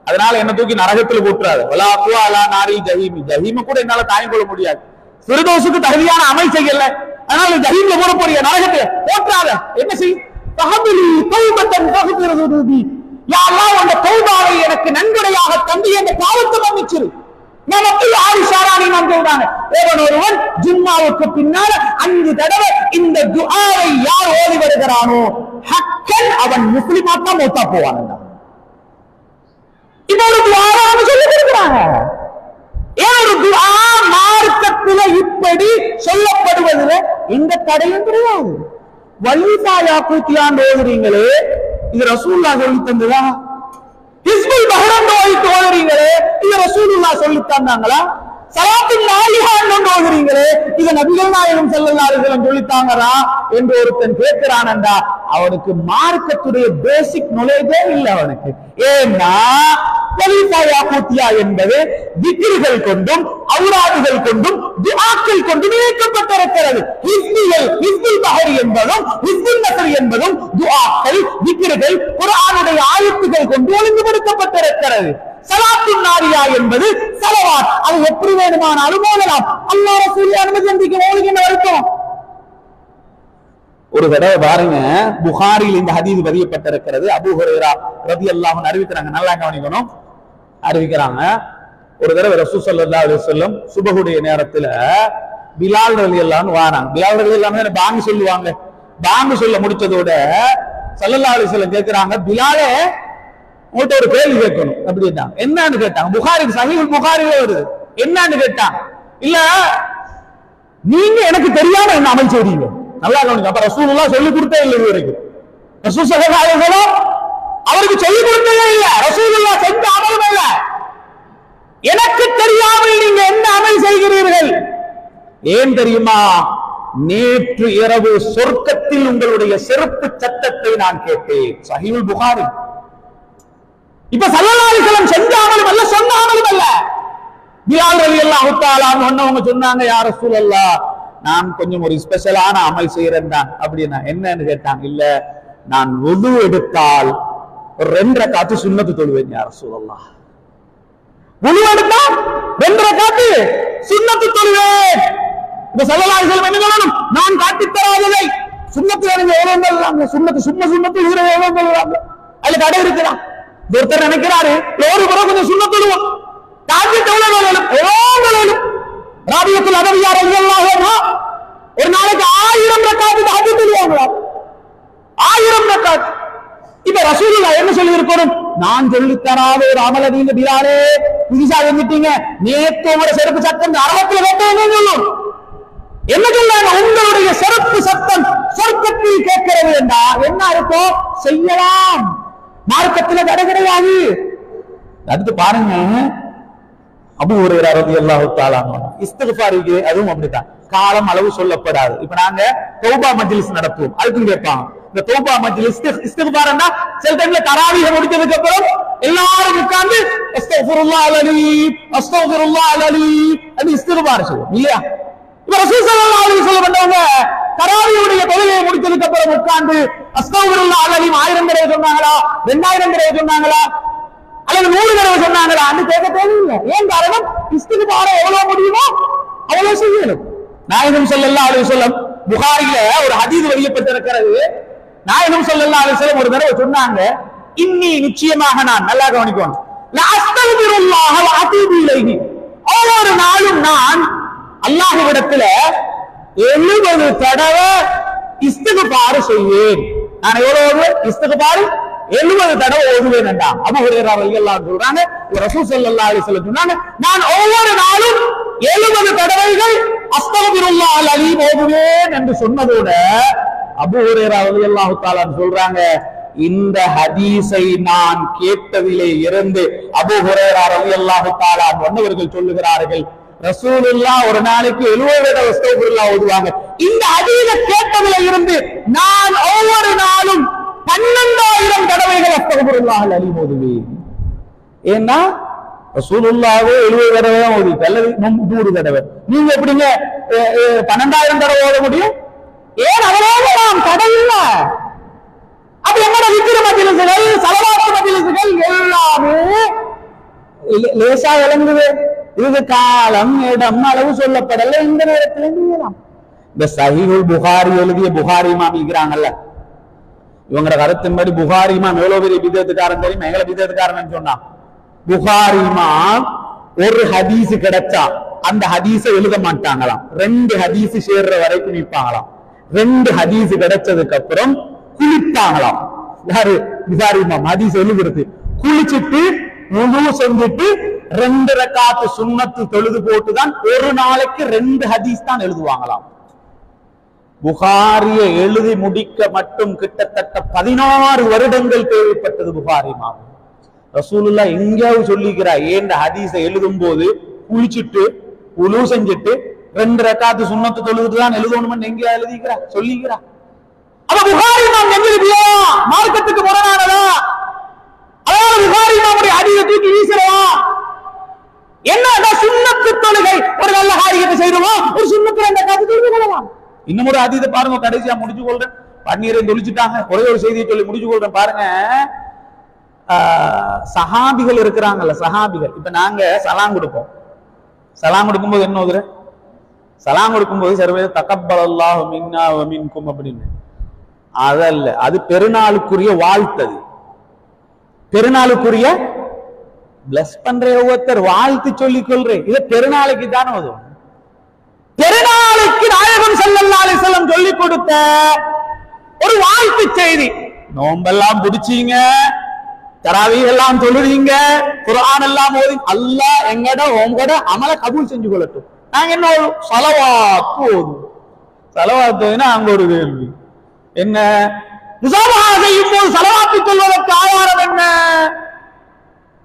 அதனால என்ன தூக்கி நரகத்தில் போட்டுறாரு. வலா அக்வா அலா நாரில் ஜஹீமி, ஜஹீம கூட என்னால தாங்கிக் கொள்ள முடியாது. ஃபிர்தௌஸுக்கு தகுதியான அமல் செய்யல, அதனால ஜஹீம்ல போட போறிய, நரகத்தை போற்றாத. என்ன செய்? ஃபஹப்லி தௌபதன் ஃபக்ஃபிர் ذنوبي. யா அல்லாஹ், அந்த தௌபாவை எனக்கு நன்கொடையாக தந்து அந்த பாவத்தை மன்னிச்சிரு. நமக்கு யாரு ஷாரானி நாம் சொல்றாங்க, ஒருவன் ஜும்மாவுக்கு பின்னால் 5 தடவை இந்த துஆவை யார் ஓதி வருகிறானோ ஹக்கன் அவன் முஸ்லிமாத்தான் மௌத்தா போவான். இது ஒரு துஆவை சொல்லி கொடுக்கிறாங்க. ஒரு துஆ மார்க்கத்தில் இப்படி சொல்லப்படுவதில் எந்த தடையும் கிடையாது. வலிஃபா யாக்கூத்தியான் ஓதுறீங்களே, இது ரசூலுல்லாஹ் சொல்லி தந்ததா? ஹிஸ்புல் பஹ்ரன் ஓதுறீங்களே, இது ரசூலுல்லாஹ் சொல்லி தந்தாங்களா? ஸலாத்துல் நாயிஹான் ஓதுறீங்களே, இது நபிகள் நாயகம் ஸல்லல்லாஹு அலைஹி வஸல்லம் சொல்லி தாங்கறா என்று ஒருத்தன் கேட்கிறானண்டா, அவனுக்கு மார்க்கத்துடைய பேசிக் நாலேஜே இல்ல அவனுக்கு. ஏன்னா வலிஃபா யாக்கூத்தியா என்பது திக்ர்கள் கொண்டும் அவுராதுகள் கொண்டும் துஆக்கள் கொண்டும் இணைக்கப்பட்டிருக்கிறது. ஹிஸ்புல் பஹரி என்பதும் ஹிஸ்புல் நஸ்ர் என்பதும் துஆக்கள், திக்ர்கள், குர்ஆனுடைய ஆயத்துகள் கொண்டு ஒழுங்குபடுத்தப்பட்டிருக்கிறது. ஸலாத்துன் நாரியா என்பது ஸலவாத், அது எப்படி வேணுமானாலும் ஓதலாம். அல்லாஹ் ரசூல் அனுமதி ஓதுகின்ற வரைக்கும். ஒரு தடவை பாருங்க, புகாரியில் இந்த ஹதீஸ் பதியப்பட்டிருக்கிறது. அபூ ஹுரைரா ரலியல்லாஹு அன்ஹு அறிவிக்கிறாங்க. நல்லா கவனிக்கணும். அறிவிக்கிறாங்க, ஒரு தடவை ரசூல் ஸல்லல்லாஹு அலைஹி வஸல்லம் சுபஹுடைய நேரத்துல பிலால் ரலியல்லாஹு அன்ஹு வாராங்க. பிலால் ரலியல்லாஹு அன்ஹு பாங்கு சொல்லுவாங்க. பாங்கு சொல்ல முடிச்சதோட ஸல்லல்லாஹு அலைஹி வஸல்லம் கேக்குறாங்க, பிலாலே உங்கள்கிட்ட ஒரு கேள்வி கேட்கணும் அப்படின்னா என்னன்னு கேட்டாங்க. புகாரி சஹீஹுல் புகாரில வருது. என்னன்னு கேட்டாங்க, இல்ல நீங்க எனக்கு தெரியாம என்ன அமல் செய்றீங்க? நல்லா கவனிங்க. அப்ப ரசூலுல்லாஹ் சொல்லி கொடுத்தே இல்லை இது வரைக்கும். ரசூல் ஸல்லல்லாஹு அலைஹி வஸல்லம் அவருக்கு சொல்லி கொடுத்ததே இல்ல. ரசூலுல்லாஹ் செஞ்ச அமலும் இல்ல. எனக்கு தெரியாமல் நீங்க என்ன அமல் செய்கிறீர்கள்? ஏன் தெரியுமா? நேற்று இரவு சொர்க்கத்தில் உங்களுடைய செருப்பு சத்தத்தை நான் கேட்டேன். சஹீஹுல் புகாரி. இப்ப ஸல்லல்லாஹு அலைஹி வஸல்லம் செஞ்ச அமலும் அல்ல, சொன்ன அமலும் அல்ல. பிலால் ரலியல்லாஹு தஆலா அன்ஹு சொன்னாங்க, யா ரசூலல்லாஹ் நான் கொஞ்சம் ஒரு ஸ்பெஷலான அமல் செய்யறேன் தான் அப்படின்னா. என்னன்னு கேட்டாங்க. இல்ல நான் வுது எடுத்தால் ஒரு 2 ரக்காத்து சுன்னத்து தொழுவேன் யா ரசூலல்லாஹ். வுது எடுத்தா 2 ரக்காத்து சுன்னத்து தொழுவேன். இப்ப ஸல்லல்லாஹு அலைஹி வஸல்லம் என்ன சொல்லணும்? நான் காட்டி தராததை சுன்னத்து நீங்க எவ்வளவு சொல்லலாம்? சுன்னத்து சும்மா சுன்னத்து இதுல எவ்வளவு சொல்லலாம்? அதுல கடை இருக்குதா? ஒருத்தர் நினைக்கிறாரு ஒரு முறை கொஞ்சம் சுன்னத்து தொழுவோம். ராபியத்துல் அதவியா ரலியல்லாஹு அன்ஹா ஒரு நாளைக்கு 1000 ரக்காத் தஹஜ்ஜுத் தொழுவாங்களா? 1000 ரக்காத். இப்ப ரசூலுல்லாஹ் என்ன சொல்லி இருக்கணும்? நான் சொல்லி தராத ஒரு அமலை நீங்க பிலாலே புதுசா செஞ்சிட்டீங்க, நேத்து உங்களோட செருப்பு சத்தம் நரகத்துல கேட்டவங்க சொல்லும். என்ன சொன்னாங்க? உங்களுடைய செருப்பு சத்தம் சொர்க்கத்தில் கேட்கிறது என்றா என்ன அர்த்தம்? செய்யலாம், மார்க்கத்தில் தடை கிடையாது. அடுத்து பாருங்க, அபூ ஹுரைரா ரலியல்லாஹு தஆலா இஸ்திக்ஃபாருக்கு அதுவும் அப்படிதான். காலம் அளவு சொல்லப்படாது. இப்ப நாங்க தௌபா மஜ்லிஸ் நடத்துவோம், அதுக்கும் கேட்பாங்க. இந்த தௌபா மஜ்லிஸ் இஸ்திக்ஃபார்னா சில டைம்ல தராவீஹ் முடிஞ்சதுக்கு அப்புறம் எல்லாரும் உட்கார்ந்து அஸ்தக்ஃபிருல்லாஹ் அலீம் அஸ்தக்ஃபிருல்லாஹ் அலீம் அது இஸ்திக்ஃபார் சொல்லுவோம் இல்லையா? இப்ப ரசூல் ஸல்லல்லாஹு அலைஹி வஸல்லம் வந்தவங்க தராவீஹுடைய தொழுகையை முடிச்சதுக்கு அப்புறம் உட்கார்ந்து அஸ்தக்ஃபிருல்லாஹ் அலீம் 1000 தடவை சொன்னாங்களா, 2000 தடவை சொன்னாங்களா, அல்லது 100 தடவை சொன்னாங்களா? அந்த கேட்க தேவையில்லை. ஏன் காரணம்? இஸ்திக்ஃபார எவ்வளவு முடியுமோ அவ்வளவு செய்யணும். நாயகம் ஸல்லல்லாஹு அலைஹி வஸல்லம் புகாரில ஒரு ஹதீஸ் வெளியிடப்பட்டிருக்கிறது. நாயகம் ஸல்லல்லாஹு அலைஹி வஸல்லம் ஒரு தடவை சொன்னாங்க, இன்னி நிச்சயமாக நான், நல்லா கவனிக்கணும், லா அஸ்தக்ஃபிருல்லாஹ வ அதூபு இலைஹி, ஒவ்வொரு நாளும் நான் அல்லாஹ்விடத்துல 70 தடவை இஸ்திக்ஃபார் செய்வேன். நான் எவ்வளவு இஸ்திக்ஃபார் 70 தடவை ஓதுவேன் என்றான். அபூ ஹுரைரா ரலியல்லாஹு அன்ஹு சொல்றாங்க, ரசூல் ஸல்லல்லாஹு அலைஹி வஸல்லம் சொன்னாங்க, நான் ஒவ்வொரு நாளும் 70 தடவைகள் அஸ்தக்ஃபிருல்லாஹ் அலீம் ஓதுவேன் என்று சொன்னதோட அபூ ஹுரைரா ரலியல்லாஹு தஆலா சொல்றாங்க, இந்த ஹதீஸை நான் கேட்டதிலே இருந்து அபூ ஹுரைரா ரலியல்லாஹு தஆலா அன்ஹு சொல்லுகிறார்கள், ரசூலுல்லாஹ் ஒரு நாளைக்கு 70 தடவை அஸ்தக்ஃபிருல்லாஹ் ஓதுவாங்க. இந்த ஹதீஸை கேட்டதிலே இருந்து நான் ஒவ்வொரு நாளும் 12000 தடவைகள் அஸ்தக்ஃபிருல்லாஹ் அலீம் ஓதுவேன். ஏன்னா ரசூலுல்லாஹ்வே 70 தடவை தான் ஓதிட்டு, அல்லது 100 தடவை. நீங்க எப்படிங்க 12000 தடவை ஓத முடியும்? ஏன் அவரோட நாம் தடை இல்லை. அப்ப என்னோட விக்கிர மஜ்லிஸ்கள், ஸலவாத் மஜ்லிஸ்கள் எல்லாமே லேசா விளங்குது. இது காலம் இடம் அளவு சொல்லப்படல. இந்த நேரத்தில் செய்யலாம். இந்த சஹீஹுல் புகாரி எழுதிய புகாரி இமாம் இருக்கிறாங்கல்ல, இவங்களோட கருத்தின்படி புகாரி இமாம் எவ்வளவு பெரிய பிதத்துக்காரன் தெரியுமா? எங்களை பிதத்துக்காரன் சொன்னா, புகாரி இமாம் ஒரு ஹதீஸ் கிடைச்சா அந்த ஹதீஸை எழுத மாட்டாங்களாம். 2 ஹதீஸ் சேர்ற வரைக்கும் நிற்பாங்களாம். 2 ஹதீஸ் கிடைச்சதுக்கு அப்புறம் குளிப்பாங்களாம். யாரு? புகாரி இமாம் ஹதீஸ் எழுதுறது. குளிச்சுட்டு வுது செஞ்சுட்டு 2 ரக்காத்து சுன்னத்து தொழுது போட்டுதான் ஒரு நாளைக்கு 2 ஹதீஸ் தான் எழுதுவாங்களாம். புகாரியை எழுதி முடிக்க மட்டும் கிட்டத்தட்ட 16 வருடங்கள் தேவைப்பட்டது புகாரி இமாம். ரசூலுல்லாஹ் எங்கேயாவது சொல்லிக்கிறார், ஏன் ஹதீஸை எழுதும் போது குளிச்சுட்டு உலு செஞ்சுட்டு 2 ரக்காத்து சுன்னத்து தொழுது தான் எழுதணும்னு எங்கேயா எழுதிக்கிறா? சொல்லிக்கிறா? அப்ப புகாரி இமாம் எழுதியா மார்க்கத்துக்கு முரணானதா? அதாவது புகாரி இமாமுடைய ஹதீஸை தூக்கி வீசுறவா? என்ன சுன்னத்து தொழுகை ஒரு நல்ல காரியத்தை செய்யணுமா? ஒரு சுன்னத்து 2 ரக்காத்து தொழுது கொள்ளலாம். இன்னும் ஒரு ஹதீஸை பாருங்க, கடைசியா முடிச்சு கொள்றேன். பன்னீரை தொழிச்சுட்டாங்க, ஒரே ஒரு செய்தியை சொல்லி முடிச்சு கொள்றேன் பாருங்க. சஹாபிகள் இருக்கிறாங்கல்ல, சஹாபிகள். இப்ப நாங்க சலாம் கொடுப்போம். சலாம் கொடுக்கும்போது என்ன ஓதுற? சலாம் கொடுக்கும்போது சர்வே தகப்பலல்லாஹு மின்னா வ மின்கும் அப்படின்னு. அதல்ல, அது பெருநாளுக்குரிய வாழ்த்தது. பெருநாளுக்குரிய பிளஸ் பண்ற ஒவ்வொருத்தர் வாழ்த்து சொல்லிக் கொள்றேன். இது பெருநாளைக்கு தானே ஓதுவோம். பெருநாளைக்கு நாயகம் ஸல்லல்லாஹு அலைஹி வஸல்லம் சொல்லிக் கொடுத்த ஒரு வாழ்த்து செய்தி. நோம்பெல்லாம் பிடிச்சீங்க, தராவீஹ் எல்லாம் தொழுவீங்க, குர்ஆன் எல்லாம் ஓதி, அல்லாஹ் எங்கட உங்களோட அமல கபூல் செஞ்சு கொள்ளட்டும். நாங்க என்ன ஸலவாத் ஓதுவோம். ஸலவாத் ஓதினா அங்க ஒரு கேள்வி என்ன? முஸாபஹா செய்யும் போது ஸலவாத் சொல்வதற்கு ஆதாரம் என்ன?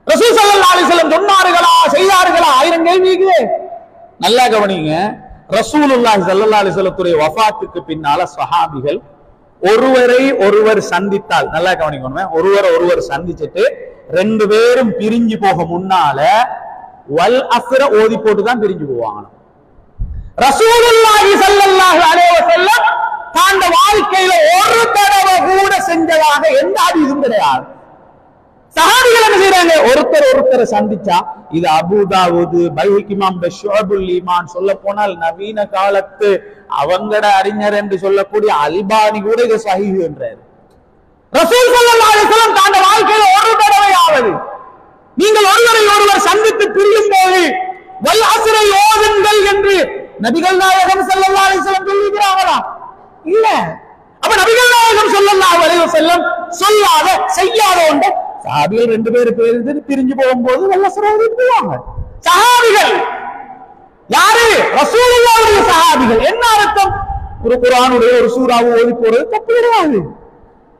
ரசூல் ஸல்லல்லாஹு அலைஹி வஸல்லம் சொன்னார்களா செய்தார்களா? 1000 கேள்வி இருக்குது. நல்லா கவனிங்க. ரசூலுல்லாஹி ஸல்லல்லாஹு அலைஹி வஸல்லத்துடைய வஃபாத்துக்கு பின்னால சஹாபிகள் ஒருவரை ஒருவர் சந்தித்தால், நல்லா கவனிக்கணும், ஒருவர் சந்திச்சுட்டு 2 பேரும் பிரிஞ்சு போக முன்னால வல் அஸ்ர ஓதி போட்டு தான் பிரிஞ்சு போவாங்க. ரசூலுல்லாஹி ஸல்லல்லாஹு அலைஹி வஸல்லம் தன் வாழ்க்கையில ஒரு தடவை கூட செஞ்சதாக எந்த ஹதீஸும் கிடையாது. சஹாபிகள் என்ன செய்றாங்க? ஒருத்தரை சந்திச்சா, இது அபூதாவுது பைஹகி இமாம் ஷுஅபுல் ஈமான், சொல்ல போனால் நவீன காலத்து அவங்கட அறிஞர் என்று சொல்லக்கூடிய அல்பானி கூட இது சஹீஹ் என்றார். ரசூல் ஸல்லல்லாஹு அலைஹி வஸல்லம் தன் வாழ்க்கையில ஒரு தடவையாவது நீங்கள் ஒருவர் சந்தித்து பிரியும் போது வல் அஸ்ரை ஓதுங்கள் என்று நபிகள் நாயகம் ஸல்லல்லாஹு அலைஹி வஸல்லம் சொல்லிக்கிறாங்களா? இல்ல. அப்ப நபிகள் நாயகம் ஸல்லல்லாஹு அலைஹி வஸல்லம் சொல்லாத செய்யாத ஒன்று சஹாபிகள் 2 பேர் பிரிஞ்சு போகும்போது வல் அஸ்ரை ஓதிட்டு போவாங்க. சஹாபிகள் யாரு? ரசூலுல்லாஹ்வுடைய சஹாபிகள். என்ன அர்த்தம்? ஒரு குர்ஆனுடைய ஒரு சூறாவை ஓதி போறது தப்பு கிடையாது.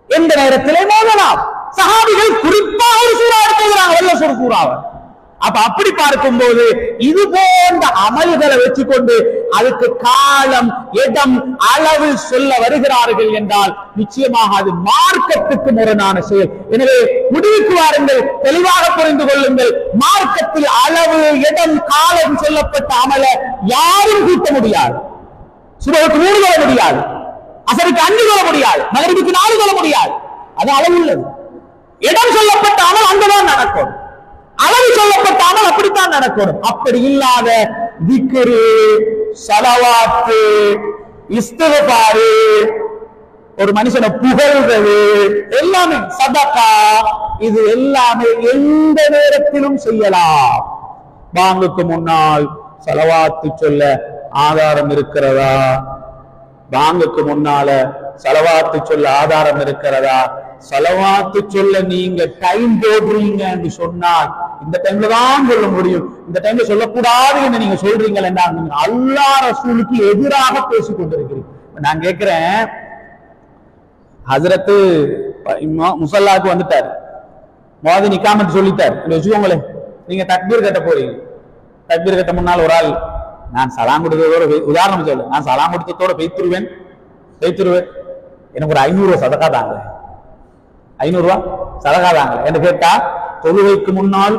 எந்த நேரத்திலே ஓதலாம். சஹாபிகள் குறிப்பா ஒரு சூறா எடுத்துக்கிறாங்க, வல்ல சூறாவை. அப்ப அப்படி பார்க்கும்போது இது போன்ற அமல்களை வச்சுக்கொண்டு அதுக்கு காலம், இடம், அளவு சொல்ல வருகிறார்கள் என்றால் நிச்சயமாக அது மார்க்கத்துக்கு முரணான செயல். எனவே முடிவுக்கு வாருங்கள், தெளிவாக புரிந்து கொள்ளுங்கள். மார்க்கத்தில் அளவு, இடம், காலம் சொல்லப்பட்ட அமல யாரும் கூட்ட முடியாது. சுபஹுக்கு 3 சொல்ல முடியாது, அசருக்கு 5 சொல்ல முடியாது, மகரிபுக்கு 4 சொல்ல முடியாது. அது அளவு உள்ளது. இடம் சொல்லப்பட்ட அமல் அங்கதான் நடக்கும், அளவு சொல்லப்பட்ட அமல் அப்படித்தான் நடக்கணும். அப்படி இல்லாத திக்ரு, ஸலவாத்து, இஸ்திக்ஃபார், ஒரு மனுஷனை புகழ்றது எல்லாமே சதகா, இது எல்லாமே எந்த நேரத்திலும் செய்யலாம். பாங்குக்கு முன்னால் ஸலவாத்து சொல்ல ஆதாரம் இருக்கிறதா? பாங்குக்கு முன்னால ஸலவாத்து சொல்ல ஆதாரம் இருக்கிறதா? ஸலவாத்து சொல்ல நீங்க டைம் போடுறீங்க என்று சொன்னால் இந்த டைம்ல தான் சொல்ல முடியும், இந்த டைம்ல சொல்லக்கூடாது என்று நீங்க சொல்றீங்கள் என்றால் நீங்க அல்லாஹ் ரசூலுக்கு எதிராக பேசிக் கொண்டிருக்கிறீங்க. நான் கேட்கிறேன், ஹஜ்ரத்து முஸல்லாக்கு வந்துட்டாரு, முஅத்தின் இகாமத் சொல்லிட்டாரு, வச்சுக்கோங்களேன், நீங்க தக்பீர் கட்ட போறீங்க. தக்பீர் கட்ட முன்னால் ஒரு ஆள், நான் சலாம் கொடுத்ததோட, உதாரணம் சொல்லு, நான் சலாம் கொடுத்ததோட பெய்த்துருவேன், எனக்கு ஒரு 500 ரூபாய் சதகா தாங்க, 500 ரூபாய் சதகா தாங்க என்று கேட்டா, தொழுகைக்கு முன்னால்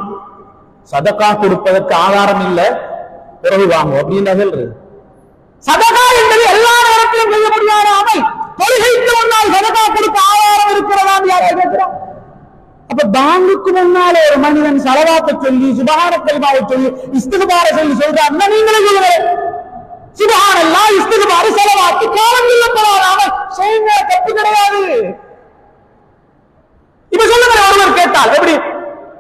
சதகா கொடுப்பதற்கு ஆதாரம் இல்லை, பிறகு வாங்க அப்படின்னு சொல்றது. சதகா என்பது எல்லா நேரத்திலும் செய்ய முடியாத அமல். தொழுகைக்கு முன்னால் சதகா கொடுக்க ஆதாரம் இருக்கிறதா யாரை கேட்கிறான்? அப்ப பாங்குக்கு முன்னால ஒரு மனிதன் ஸலவாத்தை சொல்லி, சுப்ஹான கலிமாவை சொல்லி, இஸ்திக்பார சொல்லி சொல்றாருன்னா நீங்களே சொல்லுங்க, சுப்ஹானல்லாஹ், இஸ்திக்பார், ஸலவாத்து காலம் இல்லப்படாத செய்யுங்க, தப்பு கிடையாது. இப்ப சொல்லுங்க, ஒருவர் கேட்டால் எப்படி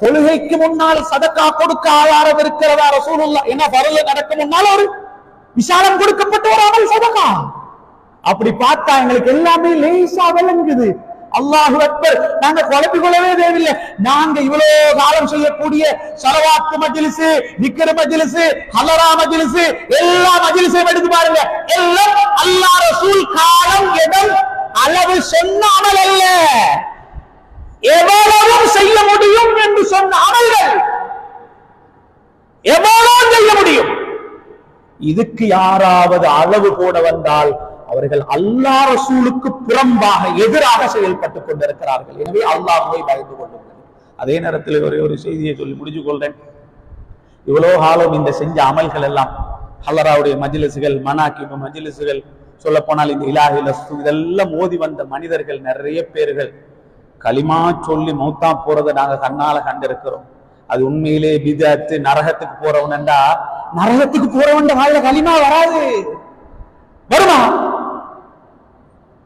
தொழுகைக்கு முன்னால் சதகா கொடுக்க ஆதாரம் இருக்கிறதா? ரசூலுல்லாஹ் என்ன ஃபர்ல நடக்க முன்னால் ஒரு விசாலம் கொடுக்கப்பட்ட ஒரு அமல் சதகா. அப்படி பார்த்தா எங்களுக்கு எல்லாமே லேசா விளங்குது. அல்லாஹு அக்பர். நாங்க குழப்பிக் கொள்ளவே தேவையில்லை. நாங்க இவ்வளவு காலம் செய்யக்கூடிய ஸலவாத் மஜ்லிஸ், திக்ர் மஜ்லிஸ், ஹலரா மஜ்லிஸ், எல்லா மஜ்லிஸையும் எடுத்து பாருங்க, எல்லாம் அல்லாஹ் ரசூல் காலம், இடம், அளவு சொன்ன அமல் அல்ல, எவ்வளவும் செய்ய முடியும் என்று சொன்ன அமல்கள். எவ்வளவு செய்ய முடியும். இதுக்கு யாராவது அளவு போட வந்தால் அவர்கள் அல்லாஹ் ரசூலுக்கு புறம்பாக, எதிராக செயல்பட்டுக் கொண்டிருக்கிறார்கள். எனவே அல்லாஹ்வை பயந்து கொள்ளுங்கள். அதே நேரத்தில் ஒரு செய்தியை சொல்லி முடிச்சு கொள்றேன். இவ்வளவு காலம் இந்த செஞ்ச அமல்கள் எல்லாம், ஹலராவுடைய மஜ்லிஸ்கள், மனாகிப் மஜ்லிஸ்கள், சொல்ல போனால் இந்த இலாஹி லஸ்து இதெல்லாம் மோதி வந்த மனிதர்கள் நிறைய பேர்கள் களிமா சொல்லி மௌத்தா போறதை நாங்க கண்ணால கண்டிருக்கிறோம். அது உண்மையிலே பிதஅத், நரகத்துக்கு போறவன்டா, நரகத்துக்கு போறவன் வாயில களிமா வராது, வருமா?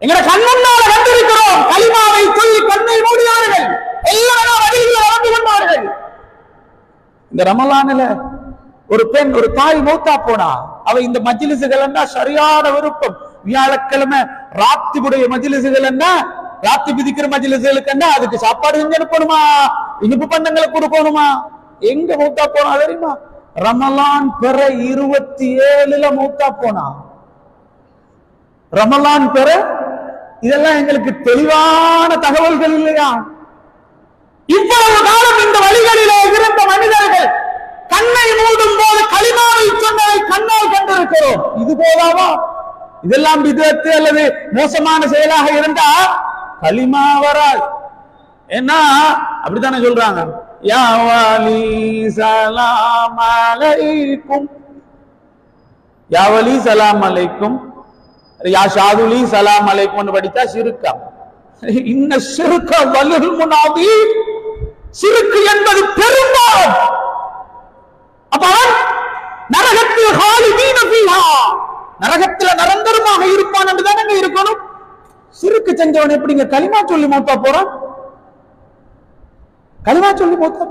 எங்களை கண்முன்னால கண்டிருக்கிறோம். களிமாவை சொல்லி கண்ணை மூடினார்கள், எல்லாரும் வழியில் வாழ்ந்து கொண்டார்கள். இந்த ரமலான்ல ஒரு பெண், ஒரு தாய் மௌத்தா போனா, அவ இந்த மஜ்லிஸ்கள் என்ன சரியான விருப்பம். வியாழக்கிழமை ராத்திபுடைய மஜ்லிஸ்கள் என்ன ராத்தி பிதிக்கிற மஜ்லிஸ்களுக்குன்னா அதுக்கு சாப்பாடு செஞ்சு அனுப்பணுமா, இனிப்பு பண்டங்களை கொடுக்கணுமா? எங்க மௌத்தா போனா தெரியுமா? ரமலான் பெற 27ல மௌத்தா போனா. ரமலான் பெற இதெல்லாம் எங்களுக்கு தெளிவான தகவல்கள் இல்லையா? இவ்வளவு காலம் இந்த வழிகளிலே இருந்த மனிதர்கள் கண்ணை மூடும் போது களிமாவை சொன்னதை கண்ணால் கண்டிருக்கிறோம். இது போதாவா? இதெல்லாம் விதத்து அல்லது மோசமான செயலாக இருந்தா களிமா வராது. ஏன்னா அப்படித்தானே சொல்றாங்க, யா வலி சலாம் அலைக்கும், யா வலி சலாம் அலைக்கும், யா ஷாதுலி சலாம் அலைக்கும் படித்தா சிறுக்கா. இன்ன சிறுக்க வலுல் முனாதி, சிறுக்கு என்பது பெரும்பாலும். அப்ப நரகத்தில் ஹாலிதீன ஃபீஹா, நரகத்தில் நிரந்தரமாக இருப்பான் என்று தானே இருக்கணும். சிறுக்கு செஞ்சவன் எப்படிங்க களிமா சொல்லி மௌத்தா போறான்? களிமா சொல்லி மௌத்தா.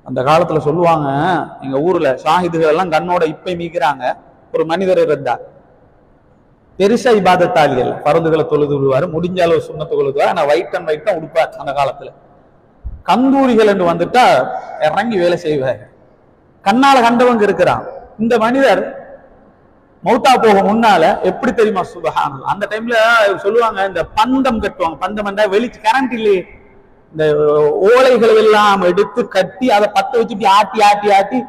அந்த காலத்துல சொல்லுவாங்க, எங்க ஊர்ல ஷாஹிதுகள் எல்லாம் கண்ணோட இப்ப மீக்கிறாங்க. ஒரு மனிதர் இருந்தார், பெருசா இபாதத்தாளிகள், பருந்துகளை தொழுது விடுவாரு, முடிஞ்ச அளவு சுண்ணத்து கொழுதுவார். ஆனா வைட்டன் வைட்டம் உடுப்பார். அந்த காலத்துல கந்தூரிகள் என்று வந்துட்டா இறங்கி வேலை செய்வார். கண்ணால கண்டவங்க இருக்கிறான். இந்த மனிதர் மௌத்தா போக முன்னால எப்படி தெரியுமா? சுபஹானல்லாஹ். அந்த டைம்ல சொல்லுவாங்க, இந்த பந்தம் கட்டுவாங்க. பந்தம் என்றா வெளிச்சு கரண்ட் இல்லையே, இந்த ஓலைகளை எல்லாம் எடுத்து கட்டி அதை பத்த வச்சுட்டு ஆட்டி ஆட்டி ஆட்டி,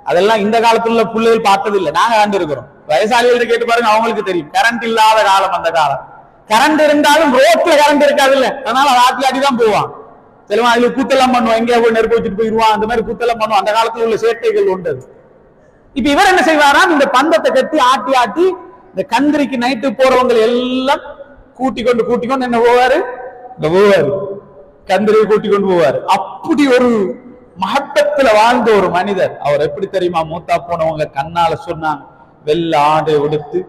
அதெல்லாம் இந்த காலத்துல பிள்ளைகள் பார்த்தது இல்லை, நாங்க கண்டு இருக்கிறோம். வயசாளிகள் கேட்டு பாருங்க, அவங்களுக்கு தெரியும். கரண்ட் இல்லாத காலம் அந்த காலம். கரண்ட் இருந்தாலும் ரோட்ல கரண்ட் இருக்காது இல்ல, அதனால அதை ஆட்டி ஆட்டி தான் போவான். சிலவன் அதுல கூத்தெல்லாம் பண்ணுவான், எங்கேயா போய் நெருப்பு வச்சுட்டு போயிடுவான், அந்த மாதிரி கூத்தெல்லாம் பண்ணுவான். அந்த காலத்துல உள்ள சேட்டைகள் உண்டு. இப்ப இவர் என்ன செய்வாராம், இந்த பந்தத்தை கட்டி ஆட்டி ஆட்டி இந்த கந்திரிக்கு நைட்டு போறவங்க எல்லாம் கூட்டி கொண்டு என்ன போவாரு, கந்திரியை கூட்டி கொண்டு போவாரு. அப்படி ஒரு மஹப்பத்துல வாழ்ந்த ஒரு மனிதர். அவர் எப்படி தெரியுமா மூத்தா போனவங்க கண்ணால சொன்னாங்க, வெள்ள ஆடை உடுத்து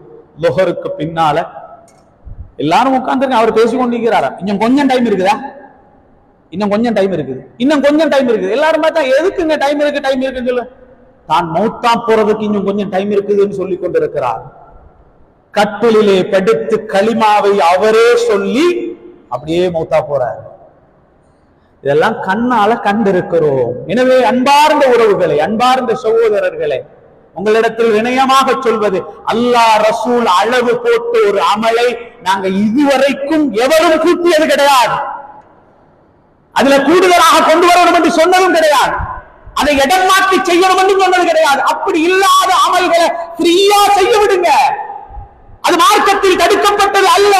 லொஹருக்கு பின்னால எல்லாரும் உட்கார்ந்துருக்க. அவர் பேசிக்கொண்டிருக்கிறாரா, இன்னும் கொஞ்சம் டைம் இருக்குதா, இன்னும் கொஞ்சம் டைம் இருக்குது, இன்னும் கொஞ்சம் டைம் இருக்குது. எல்லாரும் பார்த்தா எதுக்குங்க டைம் இருக்குன்னு சொல்லு, தான் மௌத்தா போறதுக்கு இன்னும் கொஞ்சம் டைம் இருக்குதுன்னு சொல்லி கொண்டிருக்கிறார். கட்டிலே படுத்து களிமாவை அவரே சொல்லி அப்படியே மௌத்தா போறார். இதெல்லாம் கண்ணால கண்டிருக்கிறோம். எனவே அன்பார்ந்த உறவுகளை, அன்பார்ந்த சகோதரர்களை, உங்களிடத்தில் வினயமாக சொல்வது, அல்லாஹ் ரசூல் அளவு போட்டு ஒரு அமலை நாங்க இதுவரைக்கும் எவரும் கூட்டியது கிடையாது. அதுல கூடுதலாக கொண்டு வரணும் என்று சொன்னதும் கிடையாது. அதை இடம் மாற்றி செய்யணும் என்று சொன்னது கிடையாது. அப்படி இல்லாத அமல்களை ஃப்ரீயா செய்ய விடுங்க. அது மார்க்கத்தில் தடுக்கப்பட்டது அல்ல.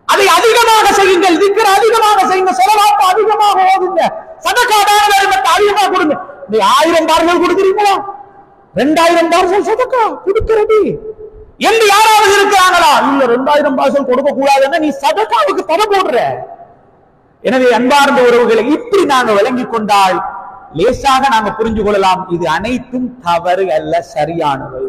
அதை அதிகமாக செய்யுங்கள், திக்ர் அதிகமாக செய்யுங்க, ஸலவாத் அதிகமாக ஓதுங்க, சதகா தான தர்மத்தை அதிகமாக கொடுங்க. நீ 1000 பார்சல் கொடுக்குறீங்களா, 2000 பார்சல் சதகா கொடுக்கிறது என்று யாராவது இருக்கிறாங்களா? இல்ல 2000 பார்சல் கொடுக்க கூடாதுன்னா நீ சதகாவுக்கு பணம் போடுற. எனவே அன்பார்ந்த உறவுகளை இப்படி நாங்க விளங்கிக் கொண்டால் லேசாக நாங்க புரிஞ்சு கொள்ளலாம். இது அனைத்தும் தவறு அல்ல, சரியானவை.